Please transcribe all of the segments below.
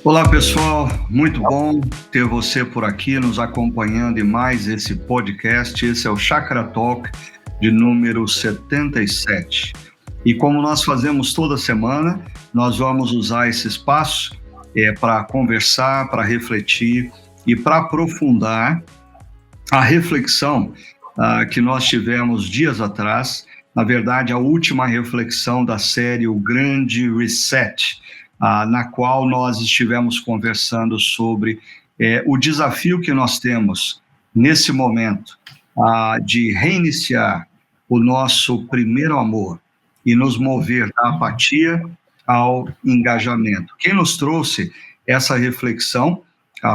Olá pessoal, muito bom ter você por aqui nos acompanhando em mais esse podcast. Esse é o Chakra Talk de número 77. E como nós fazemos toda semana, nós vamos usar esse espaço para conversar, para refletir e para aprofundar a reflexão que nós tivemos dias atrás. Na verdade, a última reflexão da série O Grande Reset, na qual nós estivemos conversando sobre o desafio que nós temos nesse momento de reiniciar o nosso primeiro amor e nos mover da apatia ao engajamento. Quem nos trouxe essa reflexão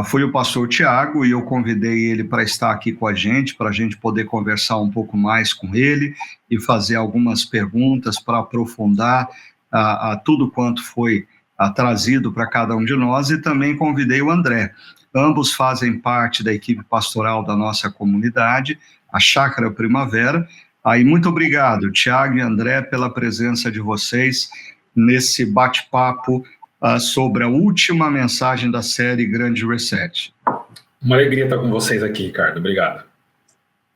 foi o pastor Tiago, e eu convidei ele para estar aqui com a gente poder conversar um pouco mais com ele e fazer algumas perguntas para aprofundar tudo quanto foi trazido para cada um de nós, e também convidei o André. Ambos fazem parte da equipe pastoral da nossa comunidade, a Chácara Primavera. E muito obrigado, Tiago e André, pela presença de vocês nesse bate-papo sobre a última mensagem da série Grande Reset. Uma alegria estar com vocês aqui, Ricardo. Obrigado.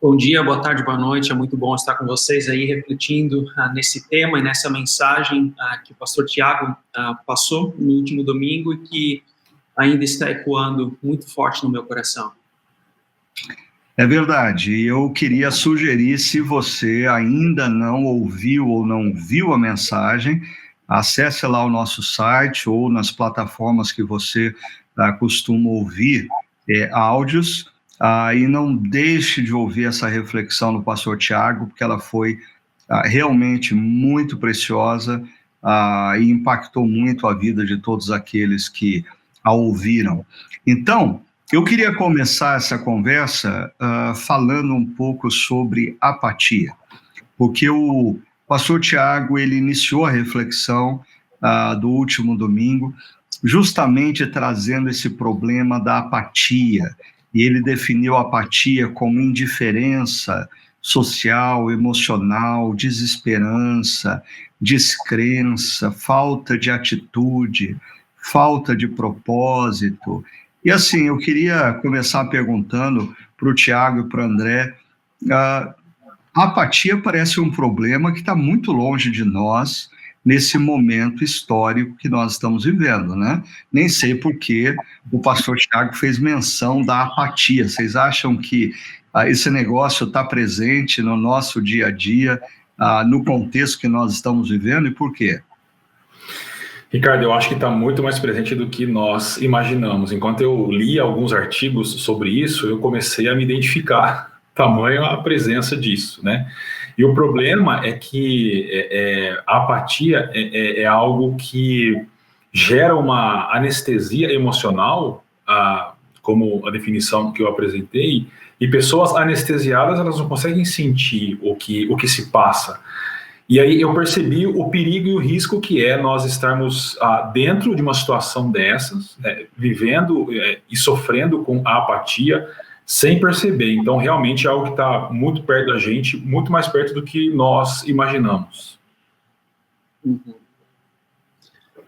Bom dia, boa tarde, boa noite. É muito bom estar com vocês aí refletindo nesse tema e nessa mensagem que o pastor Tiago passou no último domingo e que ainda está ecoando muito forte no meu coração. É verdade. Eu queria sugerir, se você ainda não ouviu ou não viu a mensagem, acesse lá o nosso site ou nas plataformas que você costuma ouvir áudios, e não deixe de ouvir essa reflexão do pastor Tiago, porque ela foi realmente muito preciosa e impactou muito a vida de todos aqueles que a ouviram. Então, eu queria começar essa conversa falando um pouco sobre apatia, porque o pastor Tiago, ele iniciou a reflexão do último domingo, justamente trazendo esse problema da apatia, e ele definiu a apatia como indiferença social, emocional, desesperança, descrença, falta de atitude, falta de propósito. E assim, eu queria começar perguntando para o Tiago e para o André, a apatia parece um problema que está muito longe de nós nesse momento histórico que nós estamos vivendo, né? Nem sei por que o pastor Tiago fez menção da apatia. Vocês acham que esse negócio está presente no nosso dia a dia, no contexto que nós estamos vivendo, e por quê? Ricardo, eu acho que está muito mais presente do que nós imaginamos. Enquanto eu li alguns artigos sobre isso, eu comecei a me identificar tamanho a presença disso, né? E o problema é que a apatia é algo que gera uma anestesia emocional, como a definição que eu apresentei, e pessoas anestesiadas, elas não conseguem sentir o que se passa. E aí eu percebi o perigo e o risco que é nós estarmos dentro de uma situação dessas, vivendo e sofrendo com a apatia, sem perceber. Então, realmente é algo que está muito perto da gente, muito mais perto do que nós imaginamos. Uhum.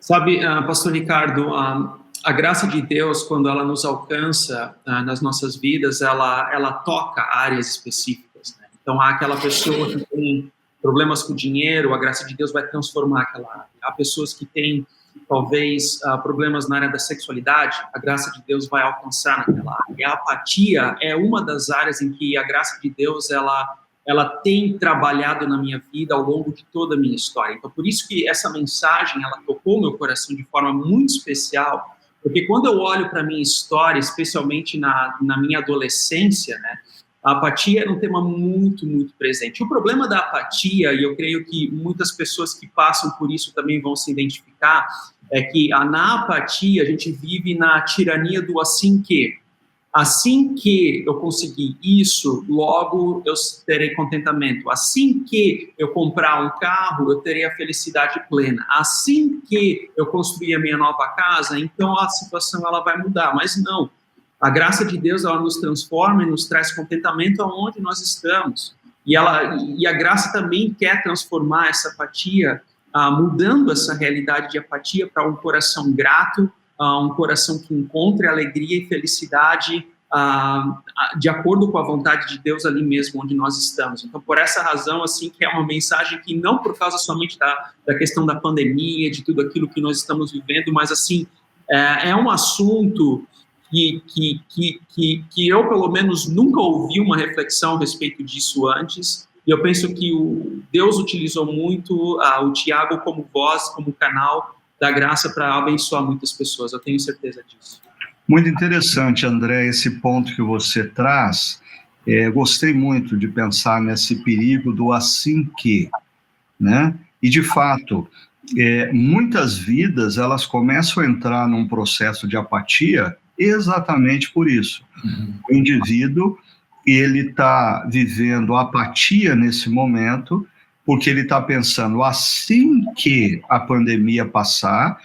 Sabe, pastor Ricardo, a graça de Deus, quando ela nos alcança nas nossas vidas, ela toca áreas específicas, né? Então, há aquela pessoa que tem problemas com o dinheiro, a graça de Deus vai transformar aquela área. Há pessoas que têm, talvez, problemas na área da sexualidade, a graça de Deus vai alcançar naquela área. E a apatia é uma das áreas em que a graça de Deus, ela tem trabalhado na minha vida ao longo de toda a minha história. Então, por isso que essa mensagem, ela tocou meu coração de forma muito especial, porque quando eu olho para a minha história, especialmente na minha adolescência, né, a apatia era um tema muito, muito presente. O problema da apatia, e eu creio que muitas pessoas que passam por isso também vão se identificar, é que na apatia a gente vive na tirania do assim que. Assim que eu conseguir isso, logo eu terei contentamento. Assim que eu comprar um carro, eu terei a felicidade plena. Assim que eu construir a minha nova casa, então a situação ela vai mudar. Mas não. A graça de Deus, ela nos transforma e nos traz contentamento aonde nós estamos. E a graça também quer transformar essa apatia, mudando essa realidade de apatia para um coração grato, um coração que encontre alegria e felicidade de acordo com a vontade de Deus ali mesmo onde nós estamos. Então, por essa razão, assim, que é uma mensagem que não por causa somente da questão da pandemia, de tudo aquilo que nós estamos vivendo, mas, assim, é um assunto que eu, pelo menos, nunca ouvi uma reflexão a respeito disso antes, e eu penso que Deus utilizou muito o Tiago como voz, como canal da graça para abençoar muitas pessoas, eu tenho certeza disso. Muito interessante, André, esse ponto que você traz. Gostei muito de pensar nesse perigo do assim que, né? E, de fato, muitas vidas, elas começam a entrar num processo de apatia exatamente por isso. O indivíduo, ele está vivendo apatia nesse momento, porque ele está pensando, assim que a pandemia passar,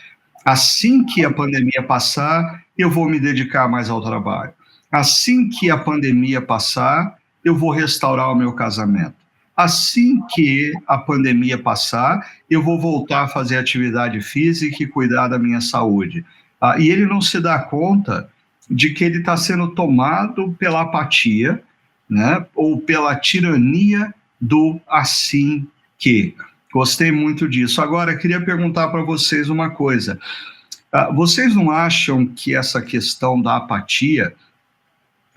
eu vou me dedicar mais ao trabalho. Assim que a pandemia passar, eu vou restaurar o meu casamento. Assim que a pandemia passar, eu vou voltar a fazer atividade física e cuidar da minha saúde. E ele não se dá conta de que ele está sendo tomado pela apatia, né, ou pela tirania do assim que. Gostei muito disso. Agora, queria perguntar para vocês uma coisa. Vocês não acham que essa questão da apatia,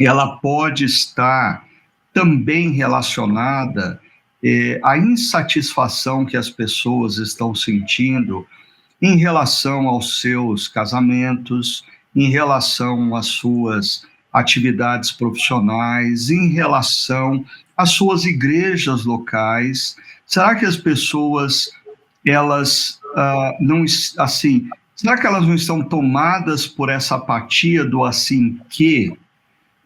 ela pode estar também relacionada à insatisfação que as pessoas estão sentindo em relação aos seus casamentos, em relação às suas atividades profissionais, em relação às suas igrejas locais? Será que as pessoas, elas será que elas não estão tomadas por essa apatia do assim que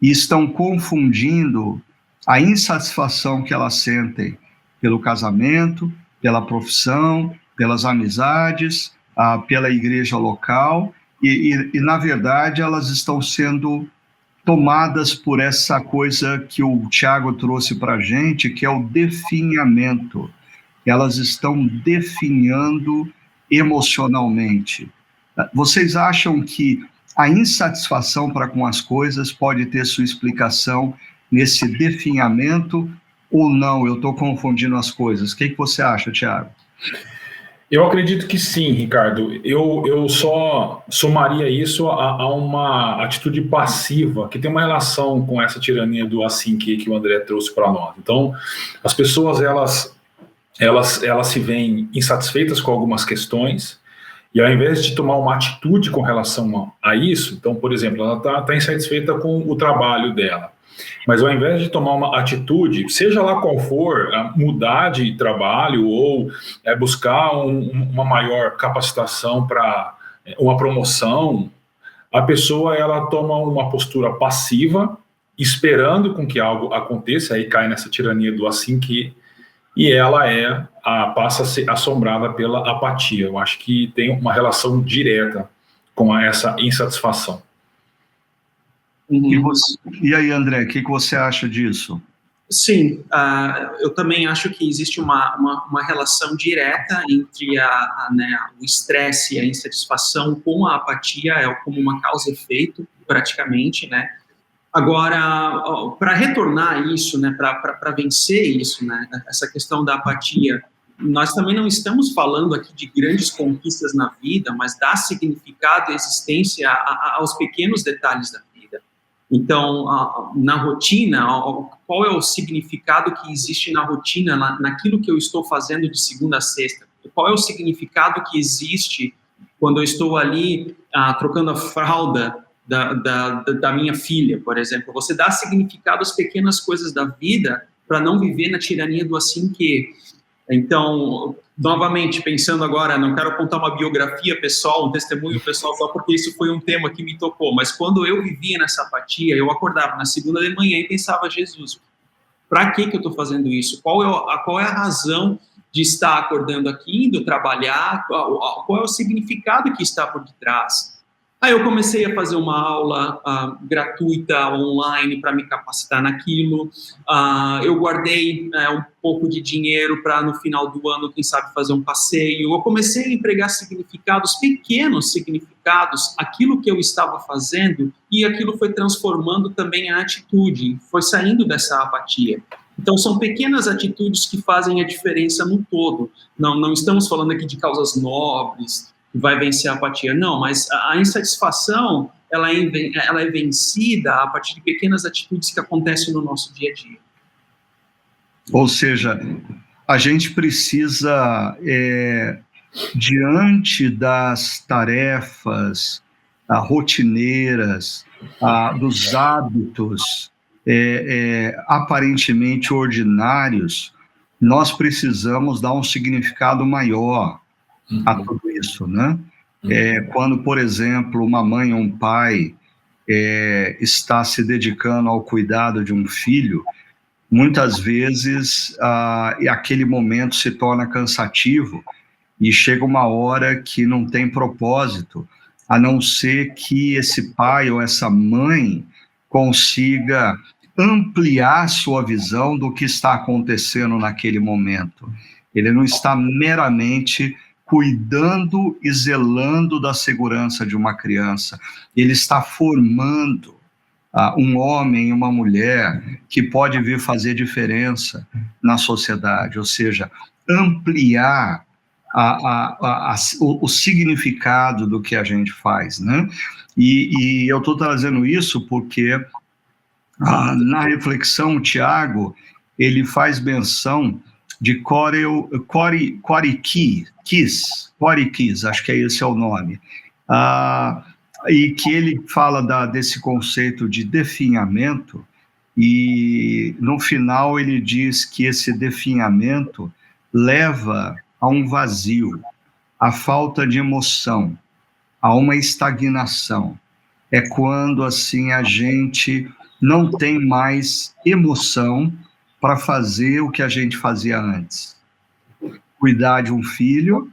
e estão confundindo a insatisfação que elas sentem pelo casamento, pela profissão, pelas amizades, pela igreja local e, na verdade, elas estão sendo tomadas por essa coisa que o Tiago trouxe para a gente, que é o definhamento. Elas estão definhando emocionalmente. Vocês acham que a insatisfação para com as coisas pode ter sua explicação nesse definhamento ou não? Eu estou confundindo as coisas. O que você acha, Tiago? Eu acredito que sim, Ricardo. Eu só somaria isso a uma atitude passiva, que tem uma relação com essa tirania do assim que o André trouxe para nós. Então, as pessoas, elas se veem insatisfeitas com algumas questões, e ao invés de tomar uma atitude com relação a isso, então, por exemplo, ela está insatisfeita com o trabalho dela, mas ao invés de tomar uma atitude, seja lá qual for, mudar de trabalho ou buscar uma maior capacitação para uma promoção, a pessoa ela toma uma postura passiva, esperando com que algo aconteça, aí cai nessa tirania do assim que, e ela passa a ser assombrada pela apatia. Eu acho que tem uma relação direta com essa insatisfação. E aí, André, o que você acha disso? Sim, eu também acho que existe uma relação direta entre o estresse e a insatisfação com a apatia, como uma causa e efeito, praticamente, né? Agora, para retornar isso, né, para vencer isso, né, essa questão da apatia, nós também não estamos falando aqui de grandes conquistas na vida, mas dá significado e existência aos pequenos detalhes da vida. Então, na rotina, qual é o significado que existe na rotina, naquilo que eu estou fazendo de segunda a sexta? Qual é o significado que existe quando eu estou ali trocando a fralda da minha filha, por exemplo? Você dá significado às pequenas coisas da vida para não viver na tirania do assim que. Então, novamente, pensando agora, não quero contar uma biografia pessoal, um testemunho pessoal, só porque isso foi um tema que me tocou, mas quando eu vivia nessa apatia, eu acordava na segunda de manhã e pensava, Jesus, para que eu estou fazendo isso? Qual é a razão de estar acordando aqui, indo trabalhar? Qual é o significado que está por detrás? Aí eu comecei a fazer uma aula gratuita, online, para me capacitar naquilo. Eu guardei um pouco de dinheiro para, no final do ano, quem sabe, fazer um passeio. Eu comecei a empregar significados, pequenos significados, aquilo que eu estava fazendo, e aquilo foi transformando também a atitude, foi saindo dessa apatia. Então, são pequenas atitudes que fazem a diferença no todo. Não estamos falando aqui de causas nobres, que vai vencer a apatia. Não, mas a insatisfação, ela é vencida a partir de pequenas atitudes que acontecem no nosso dia a dia. Ou seja, a gente precisa, diante das tarefas rotineiras, dos hábitos aparentemente ordinários, nós precisamos dar um significado maior a tudo isso, né? Quando, por exemplo, uma mãe ou um pai está se dedicando ao cuidado de um filho, muitas vezes aquele momento se torna cansativo e chega uma hora que não tem propósito, a não ser que esse pai ou essa mãe consiga ampliar sua visão do que está acontecendo naquele momento. Ele não está meramente cuidando e zelando da segurança de uma criança. Ele está formando um homem e uma mulher que pode vir fazer diferença na sociedade, ou seja, ampliar o significado do que a gente faz, né? E eu estou trazendo isso porque na reflexão o Tiago, ele faz menção de Coriquis, acho que esse é o nome, e que ele fala desse conceito de definhamento, e no final ele diz que esse definhamento leva a um vazio, a falta de emoção, a uma estagnação. É quando assim a gente não tem mais emoção para fazer o que a gente fazia antes. Cuidar de um filho,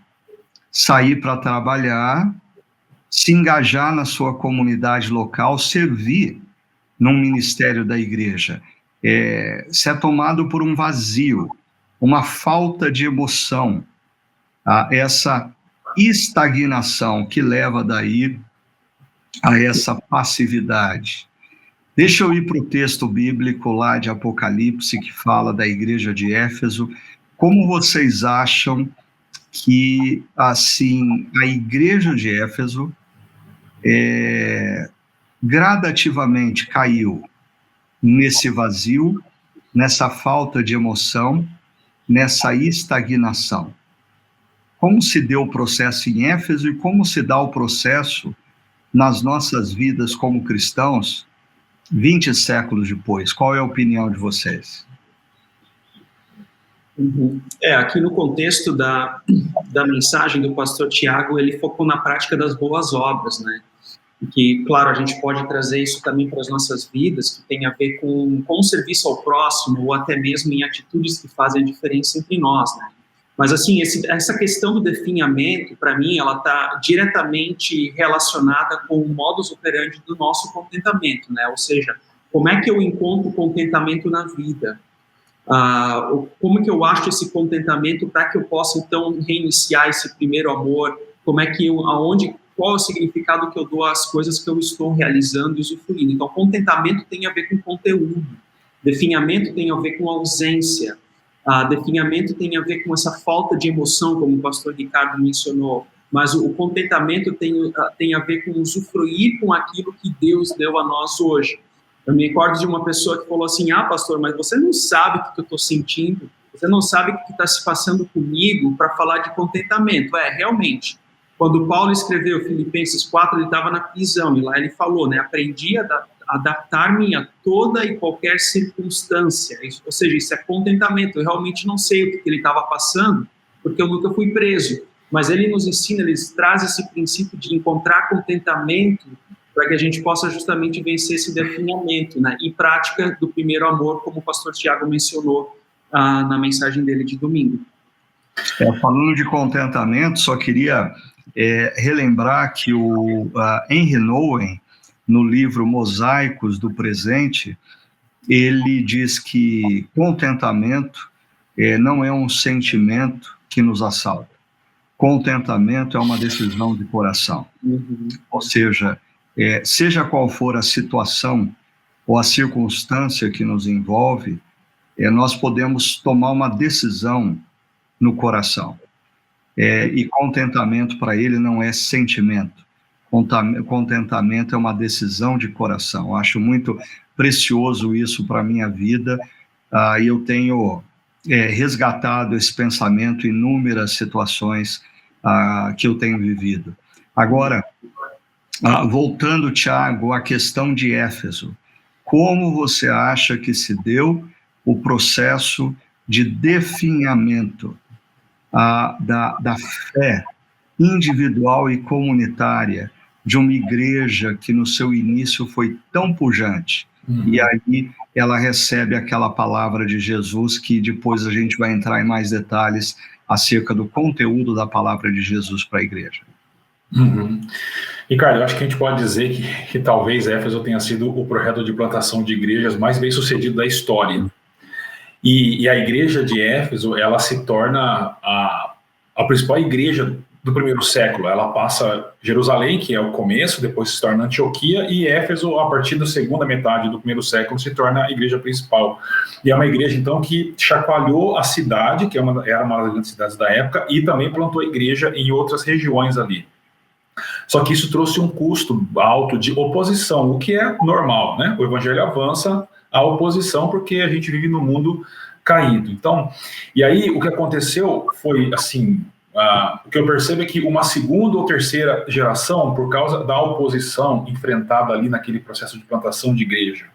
sair para trabalhar, se engajar na sua comunidade local, servir num ministério da igreja. Se é tomado por um vazio, uma falta de emoção, essa estagnação que leva daí a essa passividade. Deixa eu ir para o texto bíblico lá de Apocalipse, que fala da igreja de Éfeso. Como vocês acham que, assim, a igreja de Éfeso gradativamente caiu nesse vazio, nessa falta de emoção, nessa estagnação? Como se deu o processo em Éfeso e como se dá o processo nas nossas vidas como cristãos 20 séculos depois? Qual é a opinião de vocês? Aqui no contexto da mensagem do pastor Tiago, ele focou na prática das boas obras, né? E que, claro, a gente pode trazer isso também para as nossas vidas, que tem a ver com o serviço ao próximo, ou até mesmo em atitudes que fazem a diferença entre nós, né? Mas, assim, essa questão do definhamento, para mim, ela está diretamente relacionada com o modus operandi do nosso contentamento, né? Ou seja, como é que eu encontro contentamento na vida? Como que eu acho esse contentamento para que eu possa, então, reiniciar esse primeiro amor? Como é que qual é o significado que eu dou às coisas que eu estou realizando e usufruindo? Então, contentamento tem a ver com conteúdo, definhamento tem a ver com ausência, definhamento tem a ver com essa falta de emoção, como o pastor Ricardo mencionou, mas o contentamento tem a ver com usufruir com aquilo que Deus deu a nós hoje. Eu me recordo de uma pessoa que falou assim: pastor, mas você não sabe o que eu estou sentindo, você não sabe o que está se passando comigo para falar de contentamento. Realmente, quando Paulo escreveu Filipenses 4, ele estava na prisão, e lá ele falou, né, aprendi a adaptar-me a toda e qualquer circunstância. Ou seja, isso é contentamento. Eu realmente não sei o que ele estava passando, porque eu nunca fui preso. Mas ele nos ensina, ele traz esse princípio de encontrar contentamento para que a gente possa justamente vencer esse definhamento, né? E prática do primeiro amor, como o pastor Tiago mencionou na mensagem dele de domingo. Falando de contentamento, só queria relembrar que o Henry Nouwen, no livro Mosaicos do Presente, ele diz que contentamento não é um sentimento que nos assalta. Contentamento é uma decisão de coração. Ou seja, seja qual for a situação ou a circunstância que nos envolve, nós podemos tomar uma decisão no coração. E contentamento para ele não é sentimento. Contentamento é uma decisão de coração. Eu acho muito precioso isso para a minha vida, e eu tenho resgatado esse pensamento em inúmeras situações que eu tenho vivido. Agora, voltando, Tiago, à questão de Éfeso, como você acha que se deu o processo de definhamento da fé individual e comunitária de uma igreja que no seu início foi tão pujante? E aí ela recebe aquela palavra de Jesus, que depois a gente vai entrar em mais detalhes acerca do conteúdo da palavra de Jesus para a igreja. Ricardo, eu acho que a gente pode dizer que talvez Éfeso tenha sido o projeto de plantação de igrejas mais bem sucedido da história. E a igreja de Éfeso, ela se torna a principal igreja do primeiro século. Ela passa Jerusalém, que é o começo, depois se torna Antioquia, e Éfeso, a partir da segunda metade do primeiro século, se torna a igreja principal. E é uma igreja, então, que chacoalhou a cidade, que era uma das grandes cidades da época, e também plantou igreja em outras regiões ali. Só que isso trouxe um custo alto de oposição, o que é normal, né? O evangelho avança, a oposição, porque a gente vive num mundo caído. Então, e aí o que aconteceu foi assim, o que eu percebo é que uma segunda ou terceira geração, por causa da oposição enfrentada ali naquele processo de plantação de igreja,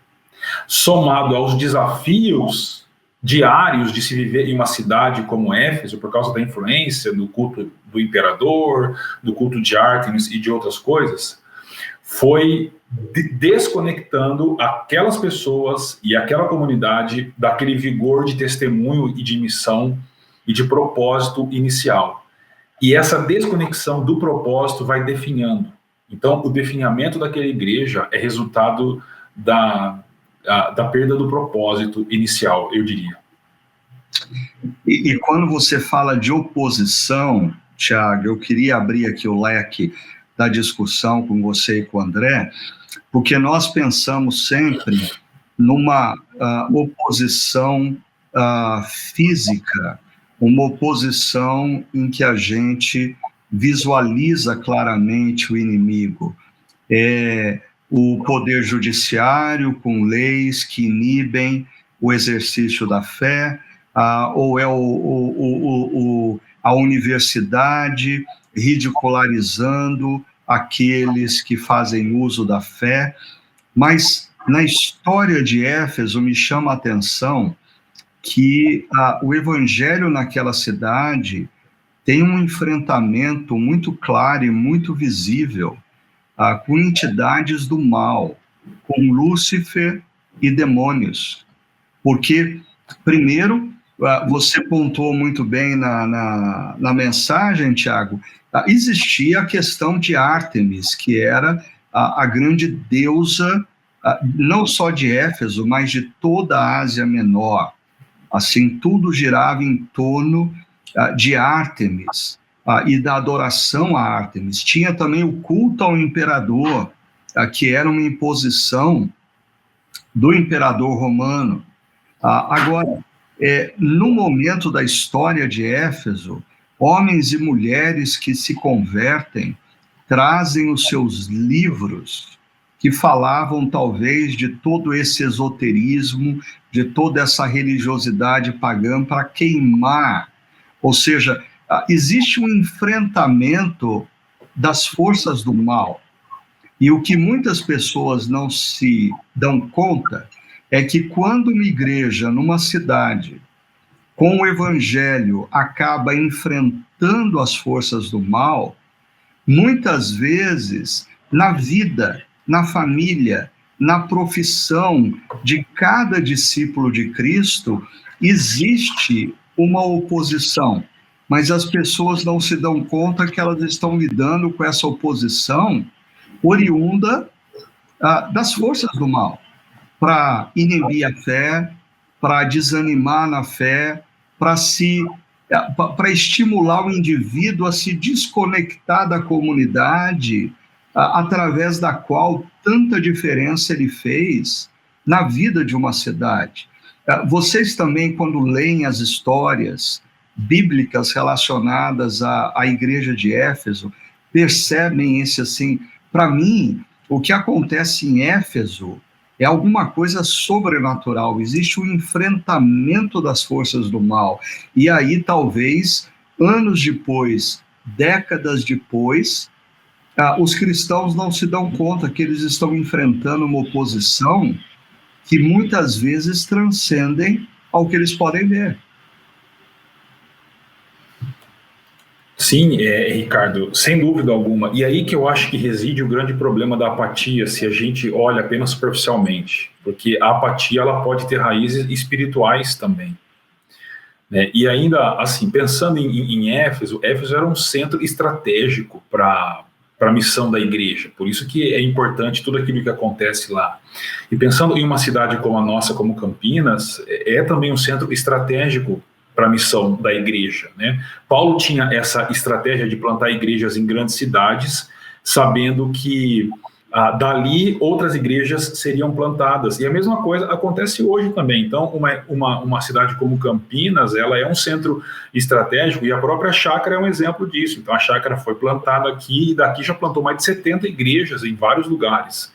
somado aos desafios diários de se viver em uma cidade como Éfeso, por causa da influência do culto do imperador, do culto de Ártemis e de outras coisas, foi desconectando aquelas pessoas e aquela comunidade daquele vigor de testemunho e de missão e de propósito inicial. E essa desconexão do propósito vai definhando. Então, o definhamento daquela igreja é resultado da perda do propósito inicial, eu diria. E quando você fala de oposição, Tiago, eu queria abrir aqui o leque da discussão com você e com o André, porque nós pensamos sempre numa oposição física, uma oposição em que a gente visualiza claramente o inimigo. O poder judiciário com leis que inibem o exercício da fé, ou é a universidade ridicularizando aqueles que fazem uso da fé. Mas na história de Éfeso me chama a atenção que o evangelho naquela cidade tem um enfrentamento muito claro e muito visível com entidades do mal, com Lúcifer e demônios. Porque, primeiro, você pontuou muito bem na mensagem, Tiago, existia a questão de Ártemis, que era a grande deusa, não só de Éfeso, mas de toda a Ásia Menor. Assim, tudo girava em torno de Ártemis e da adoração a Ártemis. Tinha também o culto ao imperador, que era uma imposição do imperador romano. Agora, no momento da história de Éfeso, homens e mulheres que se convertem trazem os seus livros que falavam talvez de todo esse esoterismo, de toda essa religiosidade pagã para queimar. Ou seja, existe um enfrentamento das forças do mal. E o que muitas pessoas não se dão conta é que quando uma igreja, numa cidade, com o evangelho, acaba enfrentando as forças do mal, muitas vezes, na vida, na família, na profissão de cada discípulo de Cristo, existe uma oposição. mas as pessoas não se dão conta que elas estão lidando com essa oposição oriunda das forças do mal, para inibir a fé, para desanimar na fé, para estimular o indivíduo a se desconectar da comunidade, através da qual tanta diferença ele fez na vida de uma cidade. Vocês também, quando leem as histórias bíblicas relacionadas à igreja de Éfeso, percebem esse assim, para mim, o que acontece em Éfeso é alguma coisa sobrenatural, existe um enfrentamento das forças do mal, e aí talvez, anos depois, décadas depois, os cristãos não se dão conta que eles estão enfrentando uma oposição que muitas vezes transcendem ao que eles podem ver. Sim, Ricardo, sem dúvida alguma. E aí que eu acho que reside o grande problema da apatia, se a gente olha apenas superficialmente. Porque a apatia ela pode ter raízes espirituais também. Né? E ainda, assim, pensando em Éfeso, Éfeso era um centro estratégico para a missão da igreja. Por isso que é importante tudo aquilo que acontece lá. E pensando em uma cidade como a nossa, como Campinas, é também um centro estratégico para a missão da igreja, né? Paulo tinha essa estratégia de plantar igrejas em grandes cidades, sabendo que dali outras igrejas seriam plantadas, e a mesma coisa acontece hoje também. Então, uma cidade como Campinas, ela é um centro estratégico, e a própria chácara é um exemplo disso. Então, a chácara foi plantada aqui, e daqui já plantou mais de 70 igrejas em vários lugares.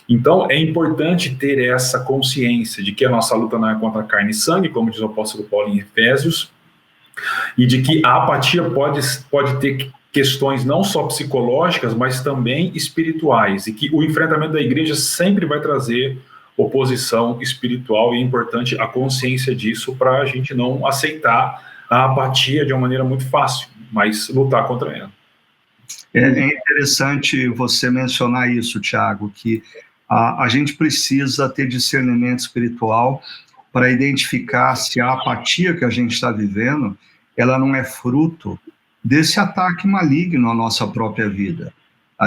Então, é importante ter essa consciência de que a nossa luta não é contra carne e sangue, como diz o apóstolo Paulo em Efésios, e de que a apatia pode ter questões não só psicológicas, mas também espirituais, e que o enfrentamento da igreja sempre vai trazer oposição espiritual, e é importante a consciência disso para a gente não aceitar a apatia de uma maneira muito fácil, mas lutar contra ela. É interessante você mencionar isso, Tiago, que a gente precisa ter discernimento espiritual para identificar se a apatia que a gente está vivendo, ela não é fruto desse ataque maligno à nossa própria vida,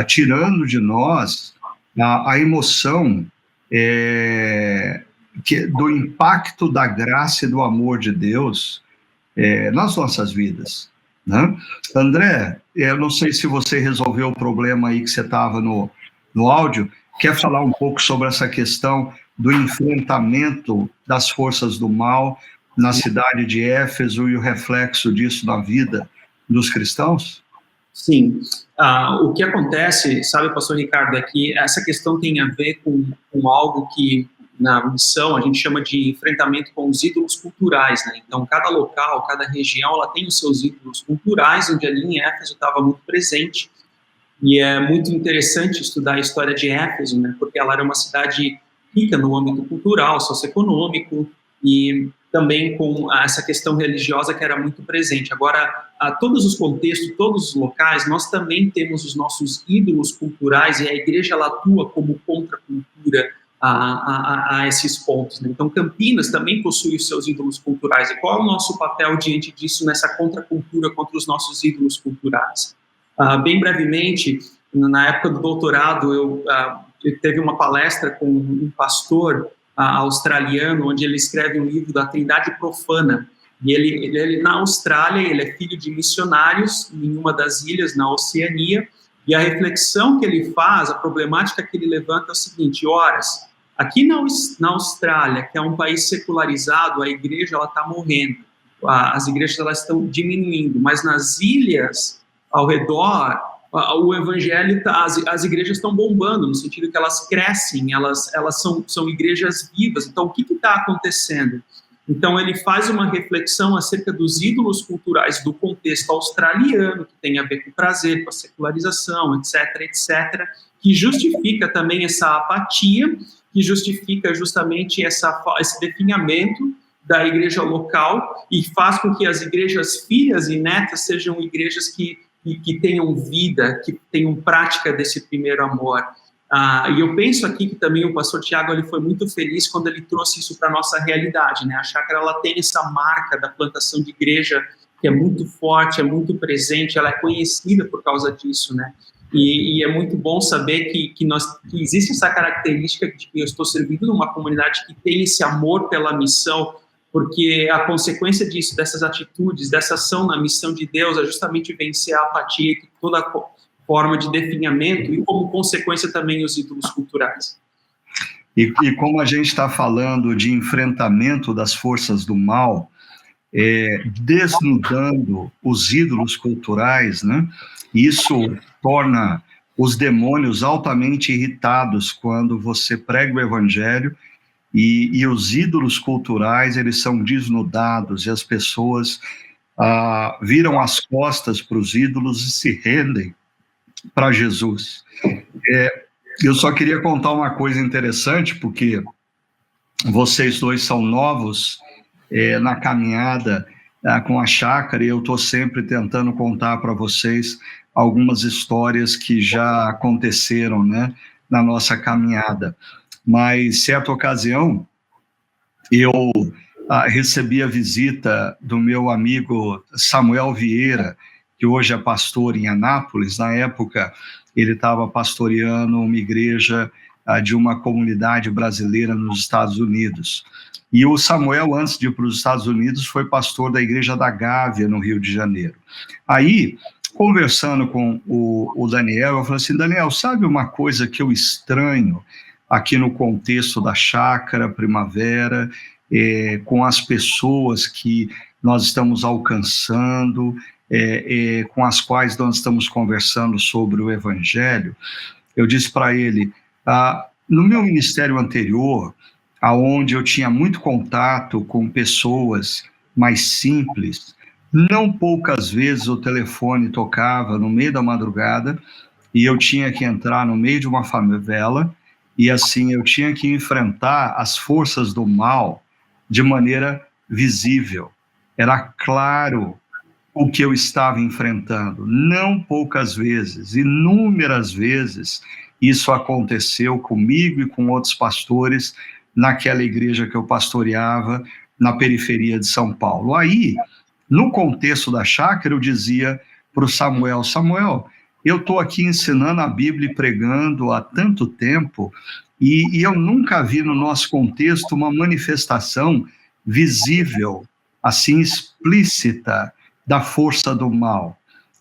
tirando de nós a emoção do impacto da graça e do amor de Deus nas nossas vidas, né? André, eu não sei se você resolveu o problema aí que você estava no áudio. Quer falar um pouco sobre essa questão do enfrentamento das forças do mal na cidade de Éfeso e o reflexo disso na vida dos cristãos? Sim. O que acontece, sabe, pastor Ricardo, é que essa questão tem a ver com algo que na missão a gente chama de enfrentamento com os ídolos culturais, né? Então, cada local, cada região, ela tem os seus ídolos culturais, onde ali em Éfeso estava muito presente. E é muito interessante estudar a história de Éfeso, né, porque ela era uma cidade rica no âmbito cultural, socioeconômico, e também com essa questão religiosa que era muito presente. Agora, a todos os contextos, todos os locais, nós também temos os nossos ídolos culturais, e a igreja ela atua como contracultura a esses pontos, né? Então, Campinas também possui os seus ídolos culturais. E qual é o nosso papel diante disso, nessa contracultura contra os nossos ídolos culturais? Bem brevemente, na época do doutorado, eu teve uma palestra com um pastor australiano, onde ele escreve um livro da Trindade Profana. E ele na Austrália, ele é filho de missionários em uma das ilhas na Oceania, e a reflexão que ele faz, a problemática que ele levanta é o seguinte: aqui na Austrália, que é um país secularizado, a igreja está morrendo, as igrejas elas estão diminuindo, mas nas ilhas ao redor, o evangelho, as igrejas estão bombando, no sentido que elas crescem, elas são igrejas vivas. Então, o que está acontecendo? Então, ele faz uma reflexão acerca dos ídolos culturais do contexto australiano, que tem a ver com o prazer, com a secularização, etc., etc., que justifica também essa apatia, que justifica justamente esse definhamento da igreja local, e faz com que as igrejas filhas e netas sejam igrejas que tenham vida, que tenham prática desse primeiro amor. E eu penso aqui que também o pastor Tiago ele foi muito feliz quando ele trouxe isso para a nossa realidade, né? A chácara ela tem essa marca da plantação de igreja que é muito forte, é muito presente, ela é conhecida por causa disso, né? E é muito bom saber que existe essa característica de que eu estou servindo numa comunidade que tem esse amor pela missão, porque a consequência disso, dessas atitudes, dessa ação na missão de Deus, é justamente vencer a apatia e toda forma de definhamento, e como consequência também os ídolos culturais. E como a gente está falando de enfrentamento das forças do mal, desnudando os ídolos culturais, né? Isso torna os demônios altamente irritados quando você prega o evangelho e os ídolos culturais, eles são desnudados e as pessoas viram as costas para os ídolos e se rendem para Jesus. Eu só queria contar uma coisa interessante, porque vocês dois são novos na caminhada com a chácara, e eu estou sempre tentando contar para vocês algumas histórias que já aconteceram, né, na nossa caminhada. Mas, certa ocasião, eu recebi a visita do meu amigo Samuel Vieira, que hoje é pastor em Anápolis. Na época, ele estava pastoreando uma igreja de uma comunidade brasileira nos Estados Unidos. E o Samuel, antes de ir para os Estados Unidos, foi pastor da Igreja da Gávea, no Rio de Janeiro. Aí, conversando com o Daniel, eu falei assim: Daniel, sabe uma coisa que eu estranho aqui no contexto da Chácara Primavera, com as pessoas que nós estamos alcançando, com as quais nós estamos conversando sobre o Evangelho? Eu disse para ele, no meu ministério anterior, aonde eu tinha muito contato com pessoas mais simples, não poucas vezes o telefone tocava no meio da madrugada e eu tinha que entrar no meio de uma favela, e assim eu tinha que enfrentar as forças do mal de maneira visível. Era claro o que eu estava enfrentando. Não poucas vezes, inúmeras vezes, isso aconteceu comigo e com outros pastores naquela igreja que eu pastoreava na periferia de São Paulo. Aí, no contexto da chácara, eu dizia para o Samuel: Samuel, eu estou aqui ensinando a Bíblia e pregando há tanto tempo, e eu nunca vi no nosso contexto uma manifestação visível, assim, explícita, da força do mal.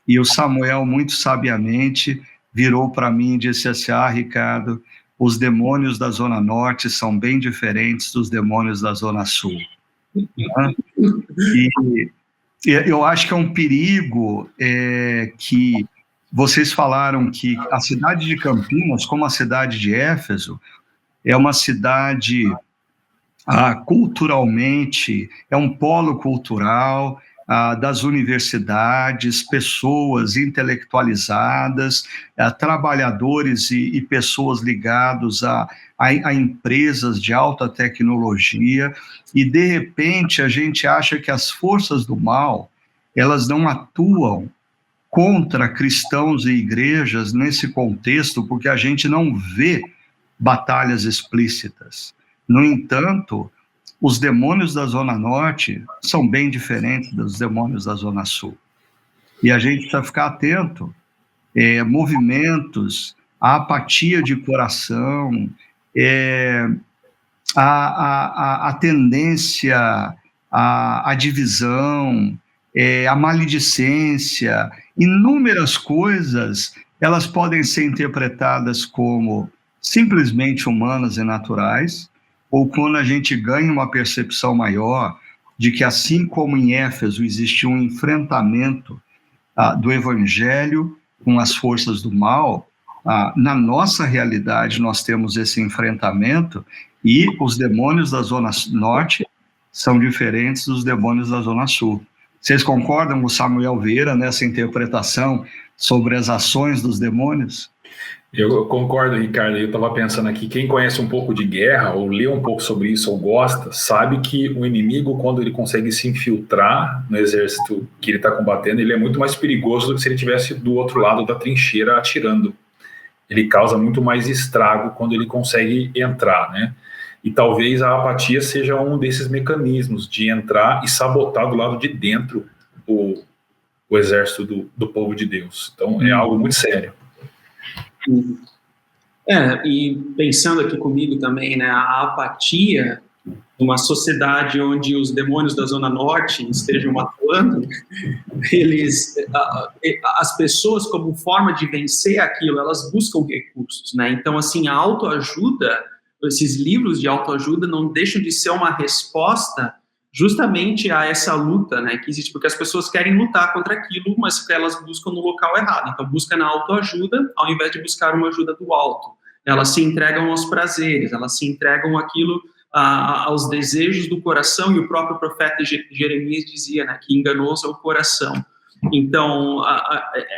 E o Samuel, muito sabiamente, virou para mim e disse assim: Ricardo, os demônios da Zona Norte são bem diferentes dos demônios da Zona Sul. E eu acho que é um perigo que vocês falaram que a cidade de Campinas, como a cidade de Éfeso, é uma cidade culturalmente, é um polo cultural, das universidades, pessoas intelectualizadas, trabalhadores e pessoas ligados a empresas de alta tecnologia, e de repente a gente acha que as forças do mal, elas não atuam contra cristãos e igrejas nesse contexto, porque a gente não vê batalhas explícitas. No entanto, os demônios da Zona Norte são bem diferentes dos demônios da Zona Sul. E a gente precisa ficar atento. Movimentos, a apatia de coração, a tendência à divisão, a maledicência, inúmeras coisas, elas podem ser interpretadas como simplesmente humanas e naturais, ou quando a gente ganha uma percepção maior de que, assim como em Éfeso existia um enfrentamento do Evangelho com as forças do mal, na nossa realidade nós temos esse enfrentamento, e os demônios da Zona Norte são diferentes dos demônios da Zona Sul. Vocês concordam com o Samuel Vieira nessa interpretação sobre as ações dos demônios? Eu concordo, Ricardo. Eu estava pensando aqui, quem conhece um pouco de guerra, ou lê um pouco sobre isso, ou gosta, sabe que o inimigo, quando ele consegue se infiltrar no exército que ele está combatendo, ele é muito mais perigoso do que se ele estivesse do outro lado da trincheira atirando. Ele causa muito mais estrago quando ele consegue entrar, né? E talvez a apatia seja um desses mecanismos de entrar e sabotar do lado de dentro o exército do povo de Deus. Então, é algo muito sério. E pensando aqui comigo também, né, a apatia, uma sociedade onde os demônios da Zona Norte estejam atuando, as pessoas, como forma de vencer aquilo, elas buscam recursos, né? Então, assim, a autoajuda, esses livros de autoajuda não deixam de ser uma resposta justamente a essa luta, né, que existe, porque as pessoas querem lutar contra aquilo, mas elas buscam no local errado. Então, busca na autoajuda, ao invés de buscar uma ajuda do alto. Elas se entregam aos prazeres, elas se entregam aquilo aos desejos do coração, e o próprio profeta Jeremias dizia, né, que enganoso é o coração. Então,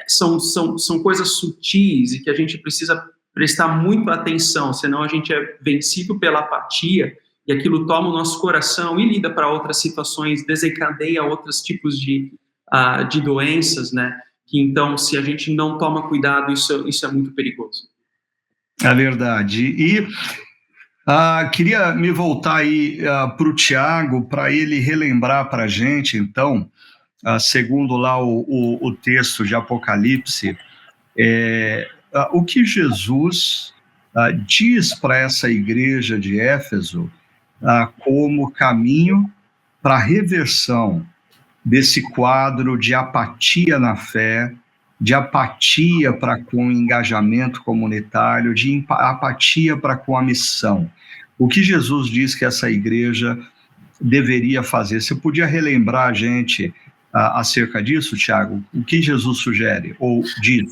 são coisas sutis e que a gente precisa prestar muito atenção, senão a gente é vencido pela apatia e aquilo toma o nosso coração e lida para outras situações, desencadeia outros tipos de doenças, né? Que então, se a gente não toma cuidado, isso é muito perigoso. É verdade. E queria me voltar aí para o Tiago, para ele relembrar para a gente, então, segundo lá o texto de Apocalipse, o que Jesus diz para essa igreja de Éfeso como caminho para a reversão desse quadro de apatia na fé, de apatia para com o engajamento comunitário, de apatia para com a missão. O que Jesus diz que essa igreja deveria fazer? Você podia relembrar a gente acerca disso, Tiago? O que Jesus sugere ou diz?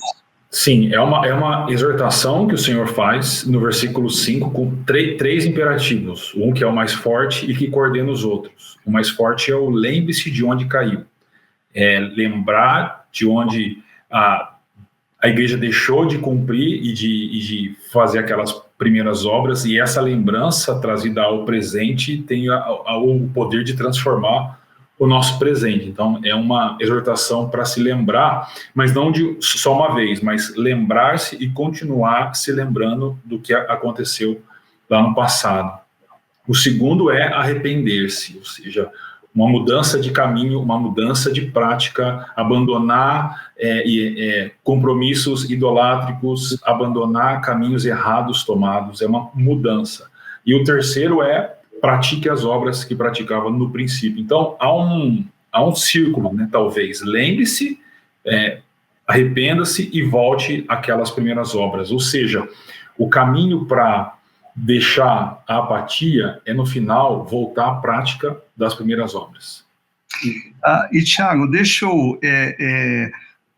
Sim, é uma exortação que o Senhor faz no versículo 5 com três imperativos. Um que é o mais forte e que coordena os outros. O mais forte é o lembre-se de onde caiu. Lembrar de onde a igreja deixou de cumprir e de fazer aquelas primeiras obras, e essa lembrança trazida ao presente tem o poder de transformar o nosso presente. Então, é uma exortação para se lembrar, mas não de só uma vez, mas lembrar-se e continuar se lembrando do que aconteceu lá no passado. O segundo é arrepender-se, ou seja, uma mudança de caminho, uma mudança de prática, abandonar compromissos idolátricos, abandonar caminhos errados tomados, é uma mudança. E o terceiro é pratique as obras que praticava no princípio. Então, há um círculo, né, talvez. Lembre-se, arrependa-se e volte àquelas primeiras obras. Ou seja, o caminho para deixar a apatia é, no final, voltar à prática das primeiras obras. E, Tiago, deixa eu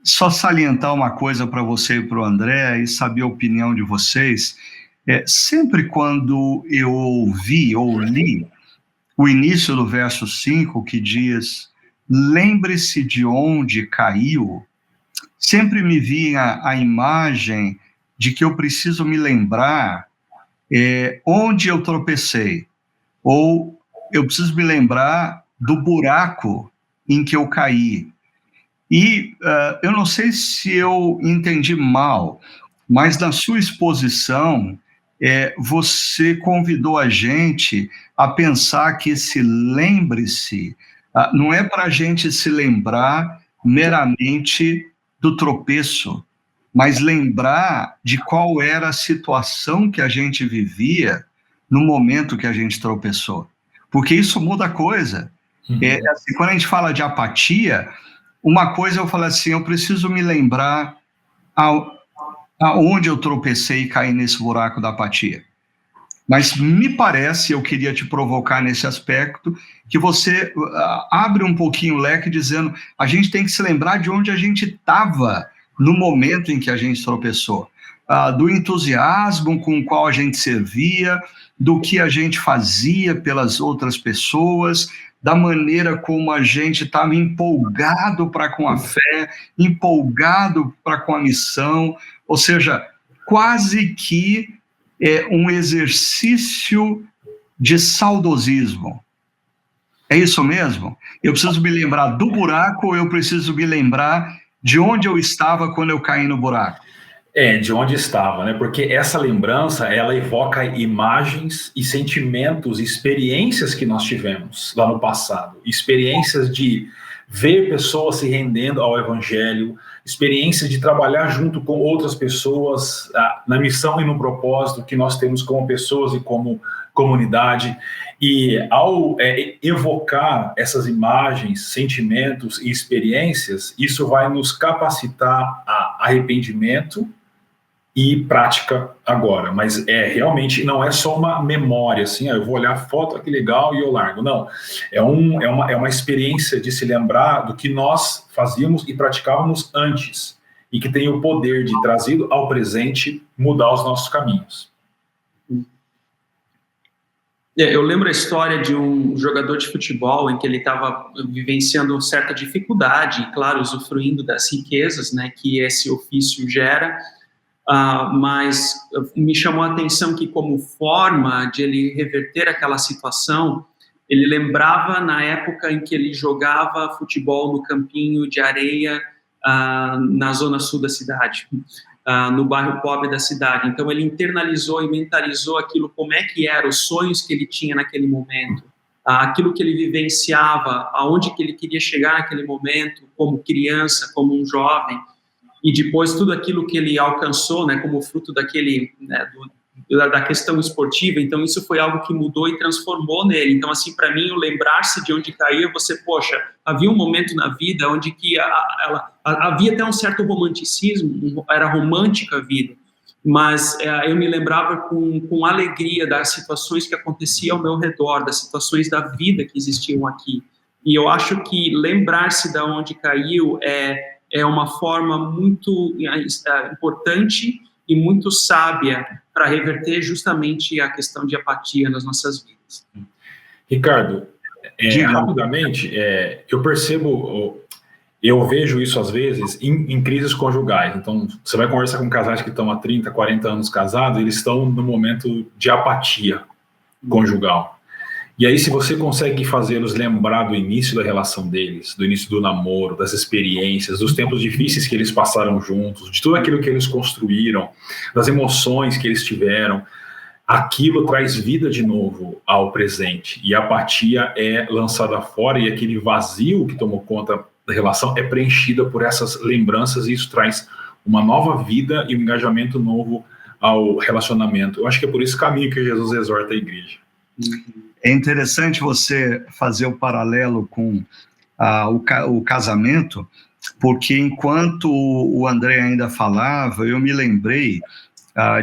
só salientar uma coisa para você e para o André e saber a opinião de vocês. Sempre quando eu ouvi ou li o início do verso 5, que diz, lembre-se de onde caiu, sempre me vinha a imagem de que eu preciso me lembrar onde eu tropecei, ou eu preciso me lembrar do buraco em que eu caí. E eu não sei se eu entendi mal, mas na sua exposição, você convidou a gente a pensar que esse lembre-se não é para a gente se lembrar meramente do tropeço, mas lembrar de qual era a situação que a gente vivia no momento que a gente tropeçou. Porque isso muda a coisa. Assim, quando a gente fala de apatia, uma coisa eu falo assim, eu preciso me lembrar aonde eu tropecei e caí nesse buraco da apatia. Mas me parece, eu queria te provocar nesse aspecto, que você abre um pouquinho o leque dizendo, a gente tem que se lembrar de onde a gente estava no momento em que a gente tropeçou, do entusiasmo com o qual a gente servia, do que a gente fazia pelas outras pessoas, da maneira como a gente estava empolgado para com a fé, empolgado para com a missão, ou seja, quase que um exercício de saudosismo. É isso mesmo? Eu preciso me lembrar do buraco ou eu preciso me lembrar de onde eu estava quando eu caí no buraco? De onde estava, né? Porque essa lembrança, ela evoca imagens e sentimentos, experiências que nós tivemos lá no passado. Experiências de ver pessoas se rendendo ao evangelho, experiências de trabalhar junto com outras pessoas na missão e no propósito que nós temos como pessoas e como comunidade. E ao evocar essas imagens, sentimentos e experiências, isso vai nos capacitar a arrependimento e prática agora, mas realmente não é só uma memória, assim, eu vou olhar a foto, que legal, e eu largo, não, é uma experiência de se lembrar do que nós fazíamos e praticávamos antes, e que tem o poder de, trazido ao presente, mudar os nossos caminhos. Eu lembro a história de um jogador de futebol em que ele estava vivenciando certa dificuldade, e claro, usufruindo das riquezas, né, que esse ofício gera, mas me chamou a atenção que, como forma de ele reverter aquela situação, ele lembrava na época em que ele jogava futebol no campinho de areia na zona sul da cidade, no bairro pobre da cidade. Então ele internalizou e mentalizou aquilo, como é que eram os sonhos que ele tinha naquele momento, aquilo que ele vivenciava, aonde que ele queria chegar naquele momento, como criança, como um jovem. E depois tudo aquilo que ele alcançou, né, como fruto daquele, né, da questão esportiva. Então isso foi algo que mudou e transformou nele. Então, assim, para mim, o lembrar-se de onde caiu, poxa, havia um momento na vida onde que havia até um certo romanticismo, era romântica a vida, mas eu me lembrava com alegria das situações que aconteciam ao meu redor, das situações da vida que existiam aqui. E eu acho que lembrar-se de onde caiu é uma forma muito importante e muito sábia para reverter justamente a questão de apatia nas nossas vidas. Ricardo, rapidamente, eu percebo, eu vejo isso às vezes em crises conjugais. Então, você vai conversar com casais que estão há 30, 40 anos casados, eles estão no momento de apatia conjugal. E aí, se você consegue fazê-los lembrar do início da relação deles, do início do namoro, das experiências, dos tempos difíceis que eles passaram juntos, de tudo aquilo que eles construíram, das emoções que eles tiveram, aquilo traz vida de novo ao presente. E a apatia é lançada fora, e aquele vazio que tomou conta da relação é preenchida por essas lembranças, e isso traz uma nova vida e um engajamento novo ao relacionamento. Eu acho que é por esse caminho que Jesus exorta a igreja. É interessante você fazer o paralelo com o casamento, porque enquanto o André ainda falava, eu me lembrei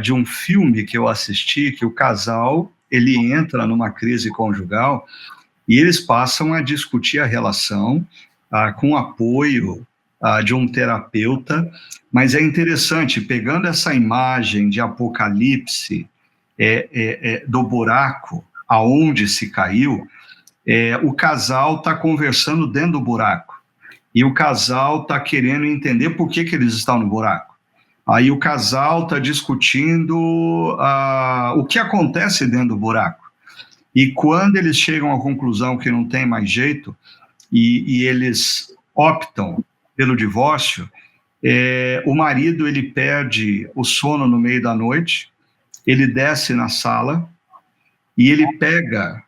de um filme que eu assisti, que o casal, ele entra numa crise conjugal e eles passam a discutir a relação com o apoio de um terapeuta, mas é interessante, pegando essa imagem de Apocalipse do buraco, aonde se caiu, o casal está conversando dentro do buraco, e o casal está querendo entender por que eles estão no buraco. Aí o casal está discutindo o que acontece dentro do buraco, e quando eles chegam à conclusão que não tem mais jeito, e eles optam pelo divórcio, o marido ele perde o sono no meio da noite, ele desce na sala, e ele pega,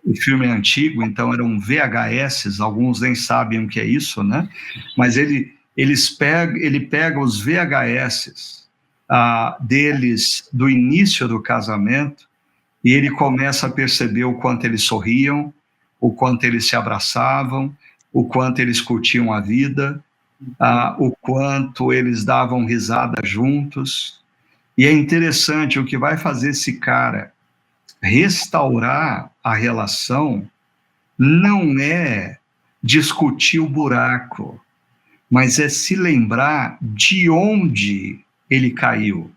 o filme é antigo, então eram VHS, alguns nem sabem o que é isso, né? Mas ele pega os VHS deles do início do casamento, e ele começa a perceber o quanto eles sorriam, o quanto eles se abraçavam, o quanto eles curtiam a vida, o quanto eles davam risada juntos. E é interessante, o que vai fazer esse cara restaurar a relação não é discutir o buraco, mas é se lembrar de onde ele caiu.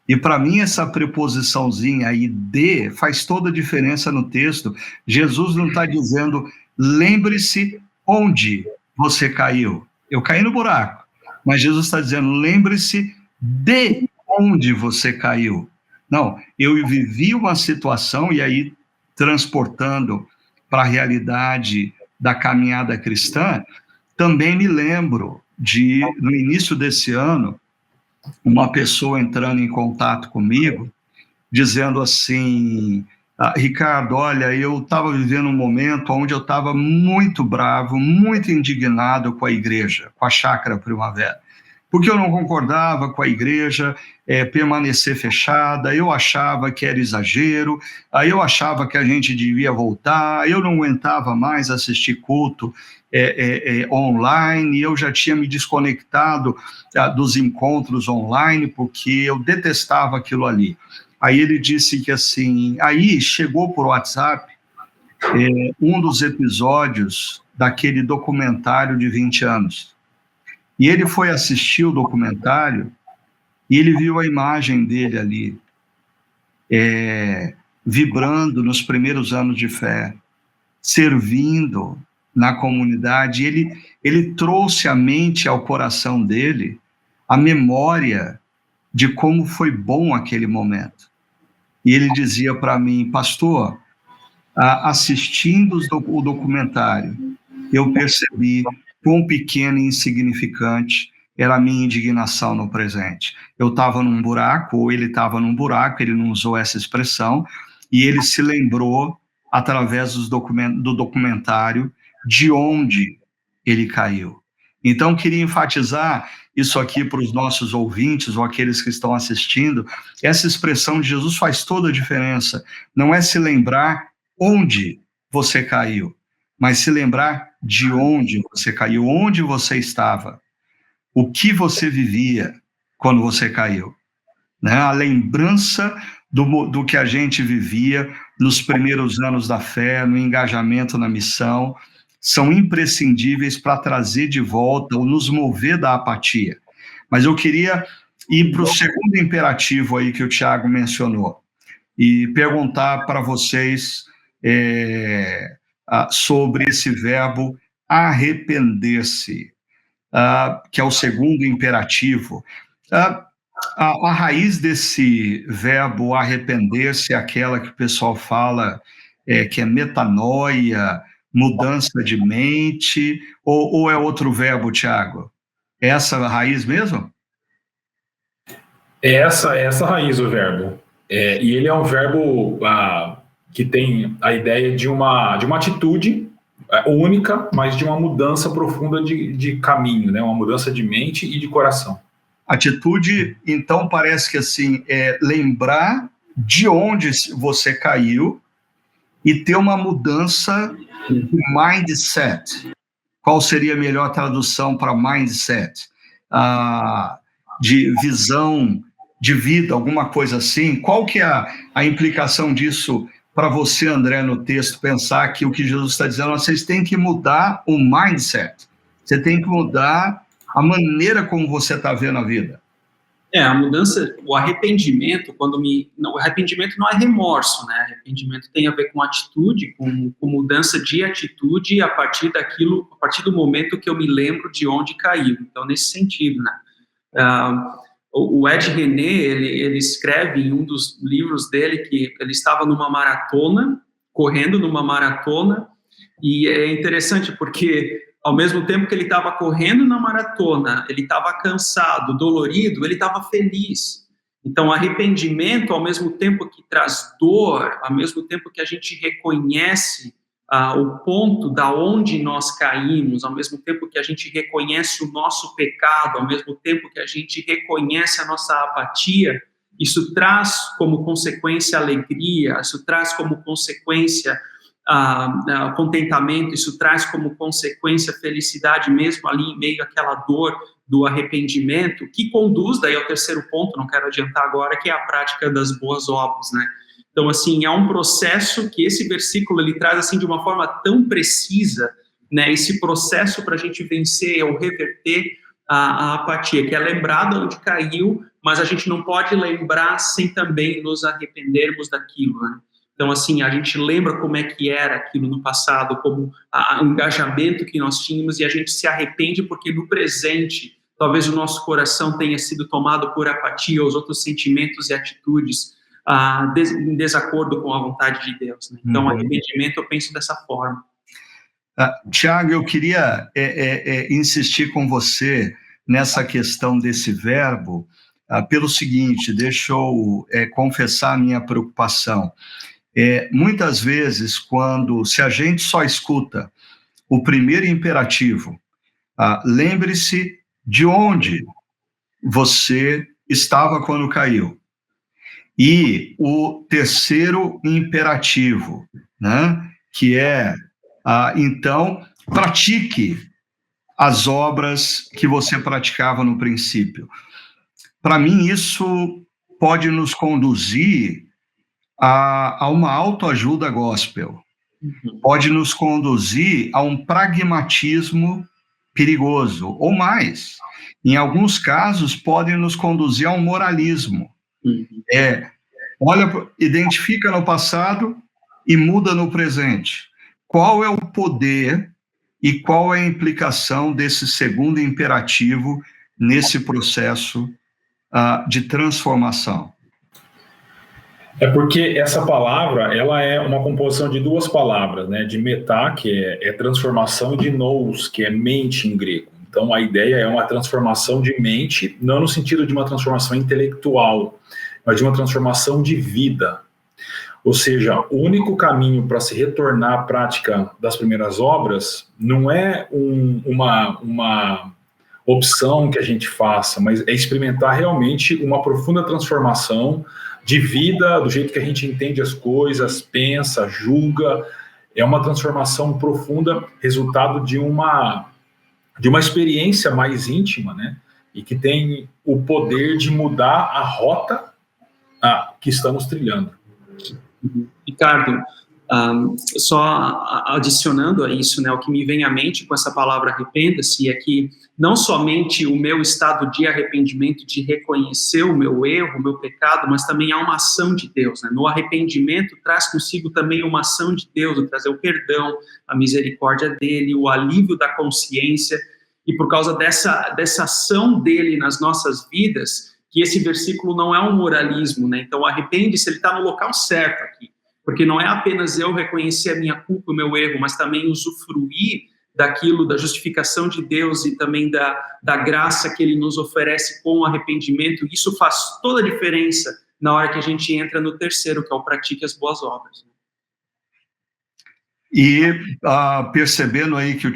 E para mim essa preposiçãozinha aí de faz toda a diferença no texto. Jesus não está dizendo, lembre-se onde você caiu. Eu caí no buraco. Mas Jesus está dizendo, lembre-se de onde você caiu. Não, eu vivi uma situação, e aí transportando para a realidade da caminhada cristã, também me lembro no início desse ano, uma pessoa entrando em contato comigo, dizendo assim: Ricardo, olha, eu estava vivendo um momento onde eu estava muito bravo, muito indignado com a igreja, com a Chácara Primavera, porque eu não concordava com a igreja permanecer fechada, eu achava que era exagero, eu achava que a gente devia voltar, eu não aguentava mais assistir culto online, eu já tinha me desconectado dos encontros online, porque eu detestava aquilo ali. Aí ele disse que assim, aí chegou por WhatsApp um dos episódios daquele documentário de 20 anos. E ele foi assistir o documentário e ele viu a imagem dele ali, vibrando nos primeiros anos de fé, servindo na comunidade. Ele trouxe à mente, ao coração dele, a memória de como foi bom aquele momento. E ele dizia para mim: pastor, assistindo o documentário, eu percebi quão pequeno e insignificante era a minha indignação no presente. Eu estava num buraco, ou ele estava num buraco, ele não usou essa expressão, e ele se lembrou, através do documentário, de onde ele caiu. Então, queria enfatizar isso aqui para os nossos ouvintes, ou aqueles que estão assistindo. Essa expressão de Jesus faz toda a diferença. Não é se lembrar onde você caiu, mas se lembrar de onde você caiu, onde você estava, o que você vivia quando você caiu, né? A lembrança do que a gente vivia nos primeiros anos da fé, no engajamento na missão, são imprescindíveis para trazer de volta ou nos mover da apatia. Mas eu queria ir para o segundo imperativo aí que o Tiago mencionou e perguntar para vocês sobre esse verbo arrepender-se, que é o segundo imperativo. A raiz desse verbo arrepender-se é aquela que o pessoal fala que é metanoia, mudança de mente, ou é outro verbo, Tiago? É essa a raiz mesmo? É essa raiz, o verbo. E ele é um verbo que tem a ideia de uma atitude única, mas de uma mudança profunda de caminho, né? Uma mudança de mente e de coração. Atitude, então, parece que assim, é lembrar de onde você caiu e ter uma mudança de mindset. Qual seria a melhor tradução para mindset? De visão de vida, alguma coisa assim? Qual que é a implicação disso para você, André, no texto, pensar que o que Jesus está dizendo, vocês têm que mudar o mindset, você tem que mudar a maneira como você está vendo a vida. A mudança, o arrependimento, o arrependimento não é remorso, né? Arrependimento tem a ver com atitude, com mudança de atitude a partir do momento que eu me lembro de onde caiu. Então, nesse sentido, né? O Ed René, ele escreve em um dos livros dele que ele estava numa maratona, correndo numa maratona, e é interessante porque ao mesmo tempo que ele estava correndo na maratona, ele estava cansado, dolorido, ele estava feliz. Então, arrependimento, ao mesmo tempo que traz dor, ao mesmo tempo que a gente reconhece o ponto da onde nós caímos, ao mesmo tempo que a gente reconhece o nosso pecado, ao mesmo tempo que a gente reconhece a nossa apatia, isso traz como consequência alegria, isso traz como consequência contentamento, isso traz como consequência felicidade mesmo ali em meio àquela dor do arrependimento, que conduz daí ao terceiro ponto, não quero adiantar agora, que é a prática das boas obras, né? Então, assim, é um processo que esse versículo ele traz assim de uma forma tão precisa, né? Esse processo para a gente vencer ou reverter a apatia, que é lembrar de onde caiu, mas a gente não pode lembrar sem também nos arrependermos daquilo, né? Então, assim, a gente lembra como é que era aquilo no passado, como o engajamento que nós tínhamos, e a gente se arrepende porque no presente, talvez o nosso coração tenha sido tomado por apatia, os outros sentimentos e atitudes em desacordo com a vontade de Deus, né? Então, arrependimento eu penso dessa forma. Tiago, eu queria insistir com você nessa questão desse verbo, pelo seguinte, deixa eu confessar a minha preocupação. Muitas vezes, se a gente só escuta o primeiro imperativo, lembre-se de onde você estava quando caiu, e o terceiro imperativo, né, que então, pratique as obras que você praticava no princípio. Para mim, isso pode nos conduzir a uma autoajuda gospel, pode nos conduzir a um pragmatismo perigoso, ou mais. Em alguns casos, pode nos conduzir a um moralismo. Identifica no passado e muda no presente. Qual é o poder e qual é a implicação desse segundo imperativo nesse processo de transformação? Porque essa palavra, ela é uma composição de duas palavras, né? De metá, que é transformação, e de nous, que é mente em grego. Então, a ideia é uma transformação de mente, não no sentido de uma transformação intelectual, mas de uma transformação de vida. Ou seja, o único caminho para se retornar à prática das primeiras obras não é uma opção que a gente faça, mas é experimentar realmente uma profunda transformação de vida, do jeito que a gente entende as coisas, pensa, julga. É uma transformação profunda, resultado de uma experiência mais íntima, né? E que tem o poder de mudar a rota que estamos trilhando. Ricardo, só adicionando a isso, né, o que me vem à mente com essa palavra arrependa-se é que não somente o meu estado de arrependimento, de reconhecer o meu erro, o meu pecado, mas também há uma ação de Deus, né? No arrependimento traz consigo também uma ação de Deus, de trazer o perdão, a misericórdia dele, o alívio da consciência, e por causa dessa ação dele nas nossas vidas, que esse versículo não é um moralismo, né? Então, arrepende-se, ele está no local certo aqui, porque não é apenas eu reconhecer a minha culpa, o meu erro, mas também usufruir daquilo, da justificação de Deus e também da graça que ele nos oferece com o arrependimento. Isso faz toda a diferença na hora que a gente entra no terceiro, que é o pratique as boas obras. E percebendo aí que o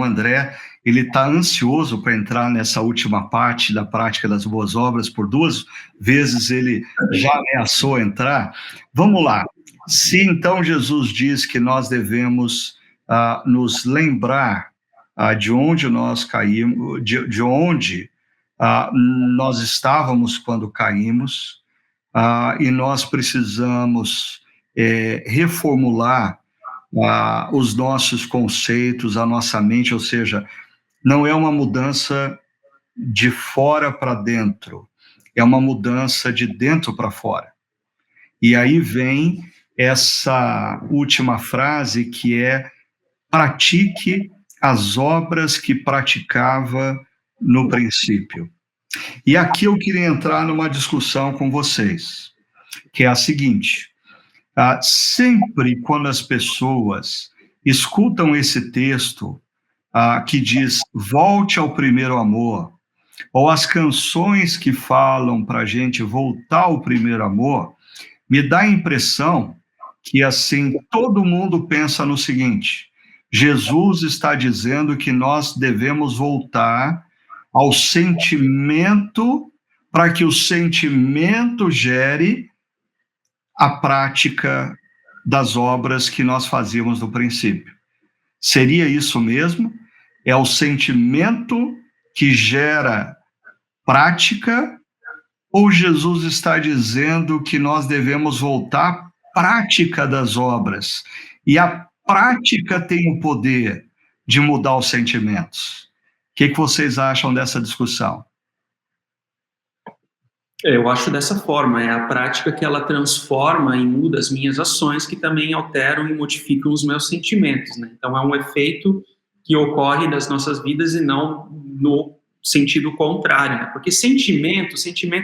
André, ele está ansioso para entrar nessa última parte da prática das boas obras, por 2 vezes ele já ameaçou entrar. Vamos lá. Se então Jesus diz que nós devemos nos lembrar de onde nós caímos, de onde nós estávamos quando caímos, e nós precisamos reformular os nossos conceitos, a nossa mente, ou seja, não é uma mudança de fora para dentro, é uma mudança de dentro para fora. E aí vem essa última frase que é: pratique as obras que praticava no princípio. E aqui eu queria entrar numa discussão com vocês, que é a seguinte: sempre quando as pessoas escutam esse texto que diz volte ao primeiro amor, ou as canções que falam para a gente voltar ao primeiro amor, me dá a impressão que assim todo mundo pensa no seguinte: Jesus está dizendo que nós devemos voltar ao sentimento, para que o sentimento gere a prática das obras que nós fazíamos no princípio. Seria isso mesmo? É o sentimento que gera prática, ou Jesus está dizendo que nós devemos voltar à prática das obras? E a prática tem o poder de mudar os sentimentos. O que vocês acham dessa discussão? Eu acho dessa forma, é a prática que ela transforma e muda as minhas ações, que também alteram e modificam os meus sentimentos, né? Então é um efeito que ocorre nas nossas vidas e não no sentido contrário, né? Porque sentimento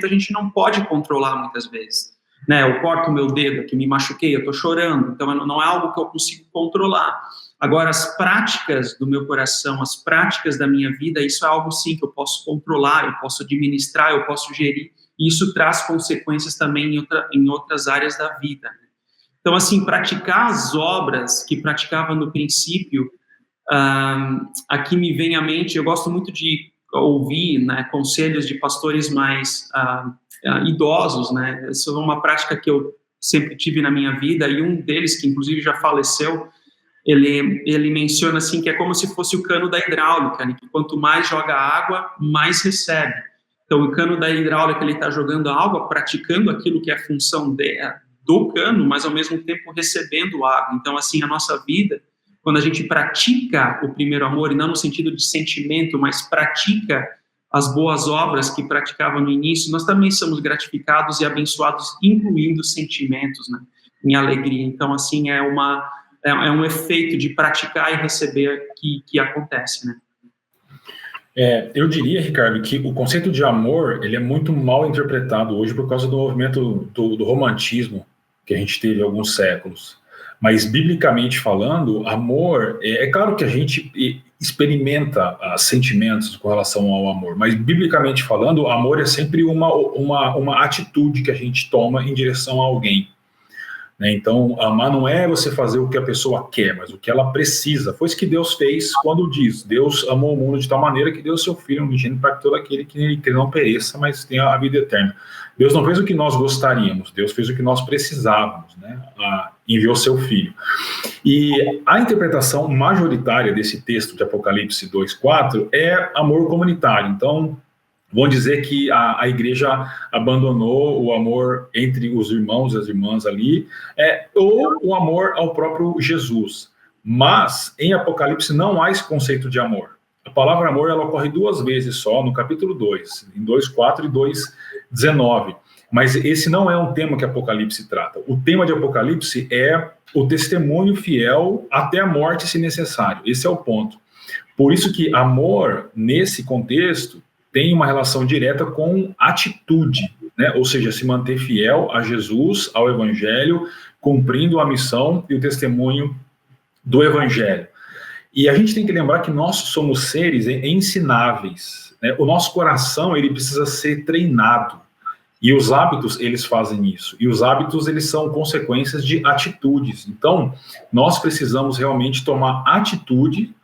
a gente não pode controlar muitas vezes, né? Eu corto o meu dedo aqui, me machuquei, eu estou chorando, então não é algo que eu consigo controlar. Agora, as práticas do meu coração, as práticas da minha vida, isso é algo, sim, que eu posso controlar, eu posso administrar, eu posso gerir, e isso traz consequências também em outras áreas da vida. Então, assim, praticar as obras que praticava no princípio, aqui me vem à mente, eu gosto muito de ouvir, né, conselhos de pastores mais idosos, né, isso é uma prática que eu sempre tive na minha vida, e um deles, que inclusive já faleceu, ele menciona assim que é como se fosse o cano da hidráulica, né, que quanto mais joga água, mais recebe. Então, o cano da hidráulica, ele está jogando água, praticando aquilo que é a função do cano, mas ao mesmo tempo recebendo água. Então, assim, a nossa vida, quando a gente pratica o primeiro amor, e não no sentido de sentimento, mas pratica as boas obras que praticava no início, nós também somos gratificados e abençoados, incluindo sentimentos, né, em alegria. Então, assim, é um efeito de praticar e receber que acontece, né? Eu diria, Ricardo, que o conceito de amor, ele é muito mal interpretado hoje por causa do movimento do romantismo que a gente teve há alguns séculos. Mas, biblicamente falando, amor, é claro que a gente experimenta sentimentos com relação ao amor, mas, biblicamente falando, amor é sempre uma atitude que a gente toma em direção a alguém. Então, amar não é você fazer o que a pessoa quer, mas o que ela precisa. Foi isso que Deus fez quando diz: Deus amou o mundo de tal maneira que deu seu Filho unigênito para que todo aquele que não pereça, mas tenha a vida eterna. Deus não fez o que nós gostaríamos, Deus fez o que nós precisávamos, né? Enviou seu Filho. E a interpretação majoritária desse texto de Apocalipse 2:4 é amor comunitário. Então, vão dizer que a igreja abandonou o amor entre os irmãos e as irmãs ali, ou o amor ao próprio Jesus. Mas, em Apocalipse, não há esse conceito de amor. A palavra amor, ela ocorre 2 vezes só, no capítulo 2, em 2:4 e 2:19. Mas esse não é um tema que Apocalipse trata. O tema de Apocalipse é o testemunho fiel até a morte, se necessário. Esse é o ponto. Por isso que amor, nesse contexto, tem uma relação direta com atitude, né? Ou seja, se manter fiel a Jesus, ao Evangelho, cumprindo a missão e o testemunho do Evangelho. E a gente tem que lembrar que nós somos seres ensináveis, né? O nosso coração, ele precisa ser treinado, e os hábitos, eles fazem isso, e os hábitos, eles são consequências de atitudes. Então, nós precisamos realmente tomar atitude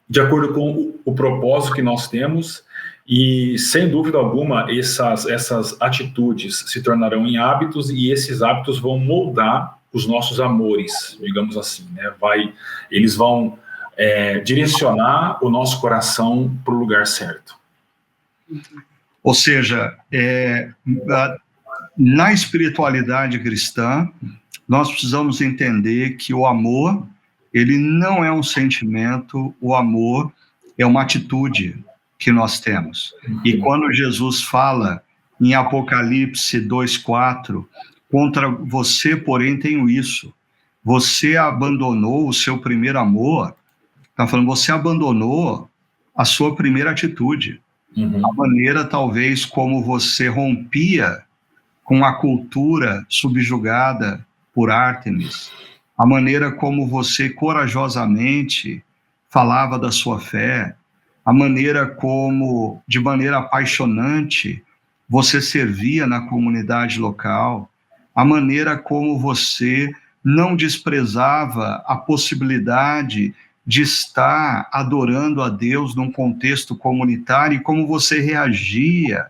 de acordo com o propósito que nós temos, e sem dúvida alguma essas atitudes se tornarão em hábitos, e esses hábitos vão moldar os nossos amores, digamos assim, né? Eles vão direcionar o nosso coração para o lugar certo. Ou seja, na espiritualidade cristã, nós precisamos entender que o amor, ele não é um sentimento, o amor é uma atitude que nós temos. E quando Jesus fala em Apocalipse 2:4, contra você, porém, tenho isso. Você abandonou o seu primeiro amor. Está falando, você abandonou a sua primeira atitude. A maneira, talvez, como você rompia com a cultura subjugada por Ártemis, a maneira como você corajosamente falava da sua fé, a maneira como, de maneira apaixonante, você servia na comunidade local, a maneira como você não desprezava a possibilidade de estar adorando a Deus num contexto comunitário, e como você reagia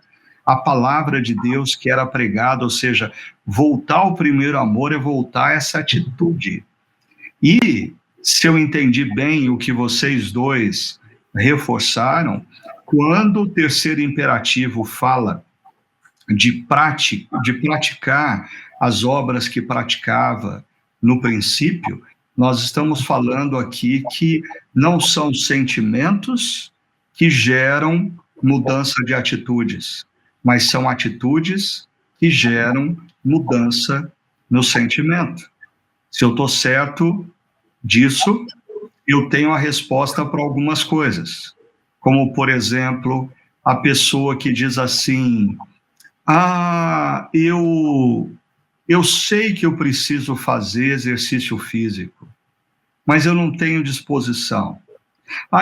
à palavra de Deus que era pregada, ou seja, voltar ao primeiro amor é voltar a essa atitude. E, se eu entendi bem o que vocês dois reforçaram, quando o terceiro imperativo fala de praticar as obras que praticava no princípio, nós estamos falando aqui que não são sentimentos que geram mudança de atitudes, mas são atitudes que geram mudança no sentimento. Se eu estou certo disso, eu tenho a resposta para algumas coisas. Como, por exemplo, a pessoa que diz assim: eu sei que eu preciso fazer exercício físico, mas eu não tenho disposição.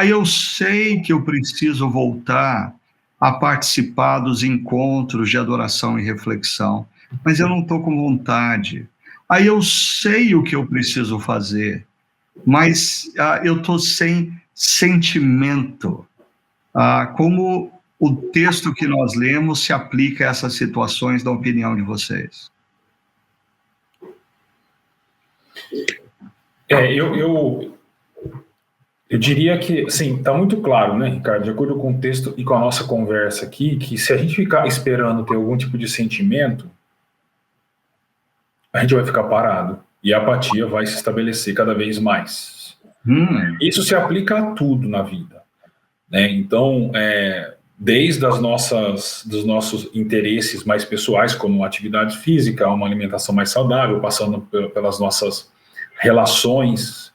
Eu sei que eu preciso voltar a participar dos encontros de adoração e reflexão, mas eu não estou com vontade. Eu sei o que eu preciso fazer, mas eu estou sem sentimento. Como o texto que nós lemos se aplica a essas situações, da opinião de vocês? Eu diria que, sim, está muito claro, né, Ricardo, de acordo com o texto e com a nossa conversa aqui, que se a gente ficar esperando ter algum tipo de sentimento, a gente vai ficar parado e a apatia vai se estabelecer cada vez mais. Isso se aplica a tudo na vida, né? Então, desde dos nossos interesses mais pessoais, como atividade física, uma alimentação mais saudável, passando pelas nossas relações,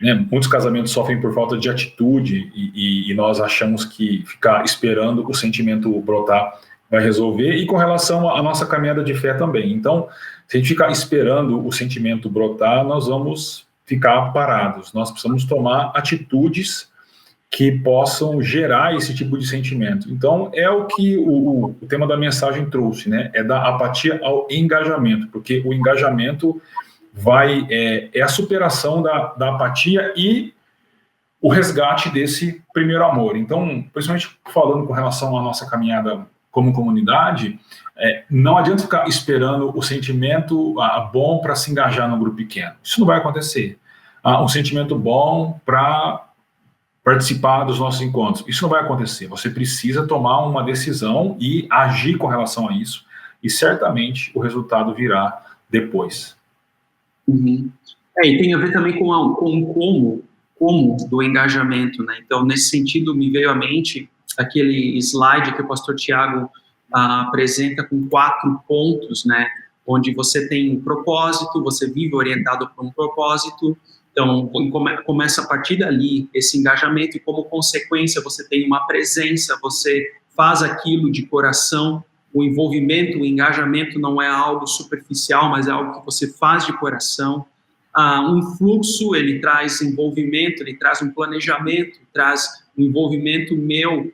né? Muitos casamentos sofrem por falta de atitude e nós achamos que ficar esperando o sentimento brotar vai resolver, e com relação à nossa caminhada de fé também. Então, se a gente ficar esperando o sentimento brotar, nós vamos ficar parados. Nós precisamos tomar atitudes que possam gerar esse tipo de sentimento. Então, é o que o tema da mensagem trouxe, né? É da apatia ao engajamento, porque o engajamento é a superação da apatia e o resgate desse primeiro amor. Então, principalmente falando com relação à nossa caminhada como comunidade, não adianta ficar esperando o sentimento bom para se engajar no grupo pequeno. Isso não vai acontecer. Um sentimento bom para participar dos nossos encontros. Isso não vai acontecer. Você precisa tomar uma decisão e agir com relação a isso, e certamente o resultado virá depois. E tem a ver também com o como do engajamento, né? Então, nesse sentido, me veio à mente aquele slide que o pastor Tiago apresenta com 4 pontos, né? Onde você tem um propósito, você vive orientado para um propósito. Então, começa a partir dali esse engajamento, e como consequência você tem uma presença, você faz aquilo de coração. O envolvimento, o engajamento não é algo superficial, mas é algo que você faz de coração. Um fluxo, ele traz envolvimento, ele traz um planejamento, traz um envolvimento meu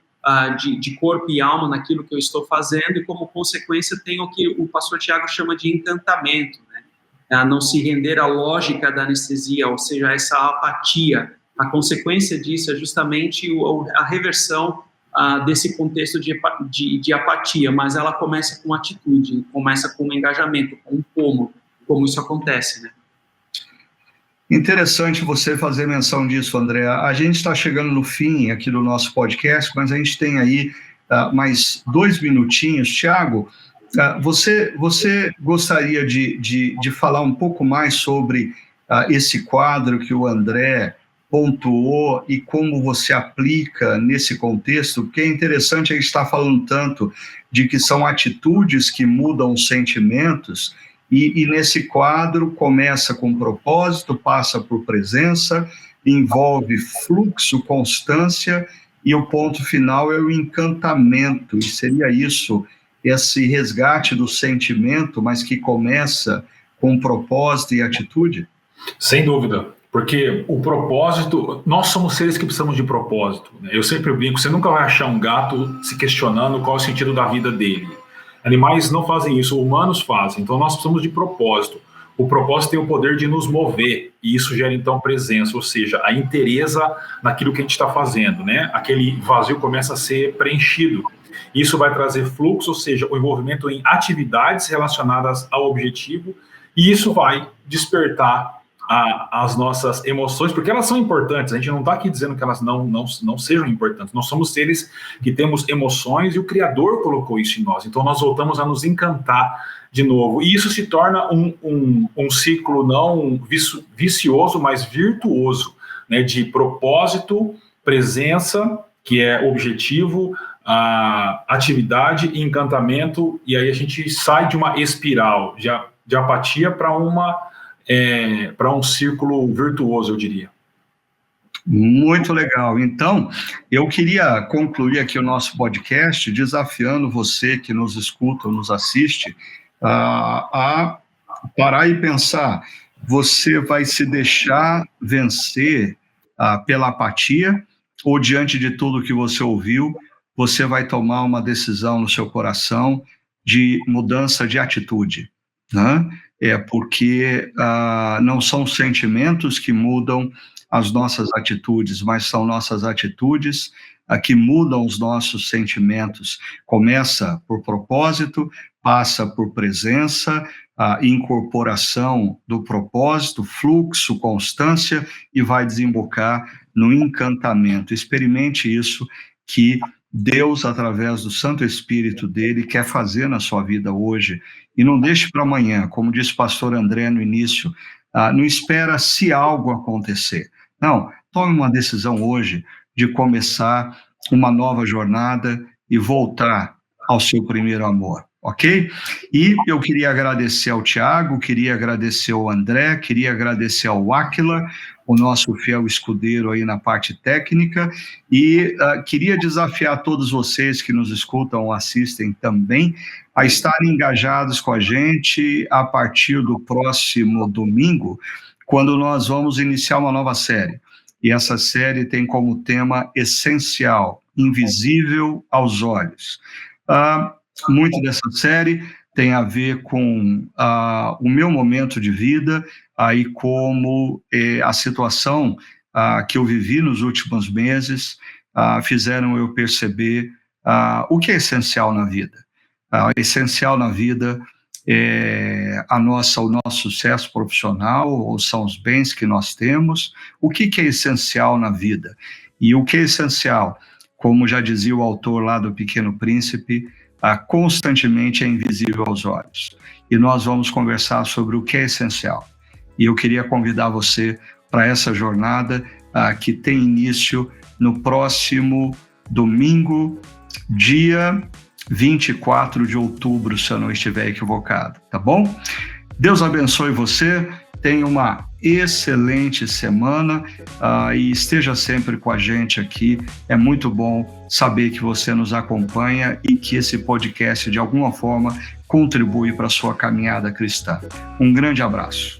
de corpo e alma naquilo que eu estou fazendo, e como consequência tem o que o pastor Tiago chama de encantamento, né? Não se render à lógica da anestesia, ou seja, essa apatia. A consequência disso é justamente a reversão desse contexto de apatia, mas ela começa com atitude, começa com engajamento, com como isso acontece, né? Interessante você fazer menção disso, André. A gente está chegando no fim aqui do nosso podcast, mas a gente tem aí mais 2 minutinhos. Tiago, você gostaria de falar um pouco mais sobre esse quadro que o André pontuou e como você aplica nesse contexto? Porque é interessante a gente estar falando tanto de que são atitudes que mudam os sentimentos, e nesse quadro começa com propósito, passa por presença, envolve fluxo, constância, e o ponto final é o encantamento. E seria isso, esse resgate do sentimento, mas que começa com propósito e atitude? Sem dúvida, porque o propósito, nós somos seres que precisamos de propósito, né? Eu sempre brinco, você nunca vai achar um gato se questionando qual é o sentido da vida dele. Animais não fazem isso, humanos fazem. Então nós precisamos de propósito. O propósito tem o poder de nos mover, e isso gera então presença, ou seja, a inteireza naquilo que a gente está fazendo, né? Aquele vazio começa a ser preenchido. Isso vai trazer fluxo, ou seja, o envolvimento em atividades relacionadas ao objetivo, e isso vai despertar as nossas emoções, porque elas são importantes. A gente não está aqui dizendo que elas não sejam importantes. Nós somos seres que temos emoções, e o Criador colocou isso em nós. Então nós voltamos a nos encantar de novo, e isso se torna um ciclo não vicioso, mas virtuoso, né? De propósito, presença, que é objetivo, atividade e encantamento, e aí a gente sai de uma espiral de apatia para um círculo virtuoso, eu diria. Muito legal. Então, eu queria concluir aqui o nosso podcast desafiando você que nos escuta ou nos assiste a parar e pensar você vai se deixar vencer pela apatia, ou diante de tudo que você ouviu, você vai tomar uma decisão no seu coração de mudança de atitude, né? Porque não são sentimentos que mudam as nossas atitudes, mas são nossas atitudes que mudam os nossos sentimentos. Começa por propósito, passa por presença, incorporação do propósito, fluxo, constância, e vai desembocar no encantamento. Experimente isso que Deus, através do Santo Espírito dele, quer fazer na sua vida hoje. E não deixe para amanhã, como disse o pastor André no início, não espera se algo acontecer. Não, tome uma decisão hoje de começar uma nova jornada e voltar ao seu primeiro amor, ok? E eu queria agradecer ao Tiago, queria agradecer ao André, queria agradecer ao Áquila, o nosso fiel escudeiro aí na parte técnica, e queria desafiar todos vocês que nos escutam ou assistem também a estarem engajados com a gente a partir do próximo domingo, quando nós vamos iniciar uma nova série. E essa série tem como tema essencial, invisível aos olhos. Muito dessa série tem a ver com o meu momento de vida, aí como a situação que eu vivi nos últimos meses fizeram eu perceber o que é essencial na vida. Essencial na vida é o nosso sucesso profissional, ou são os bens que nós temos. O que é essencial na vida? E o que é essencial, como já dizia o autor lá do Pequeno Príncipe, constantemente é invisível aos olhos. E nós vamos conversar sobre o que é essencial. E eu queria convidar você para essa jornada que tem início no próximo domingo, dia 24 de outubro, se eu não estiver equivocado, tá bom? Deus abençoe você, tenha uma excelente semana e esteja sempre com a gente aqui. É muito bom saber que você nos acompanha e que esse podcast, de alguma forma, contribui para a sua caminhada cristã. Um grande abraço.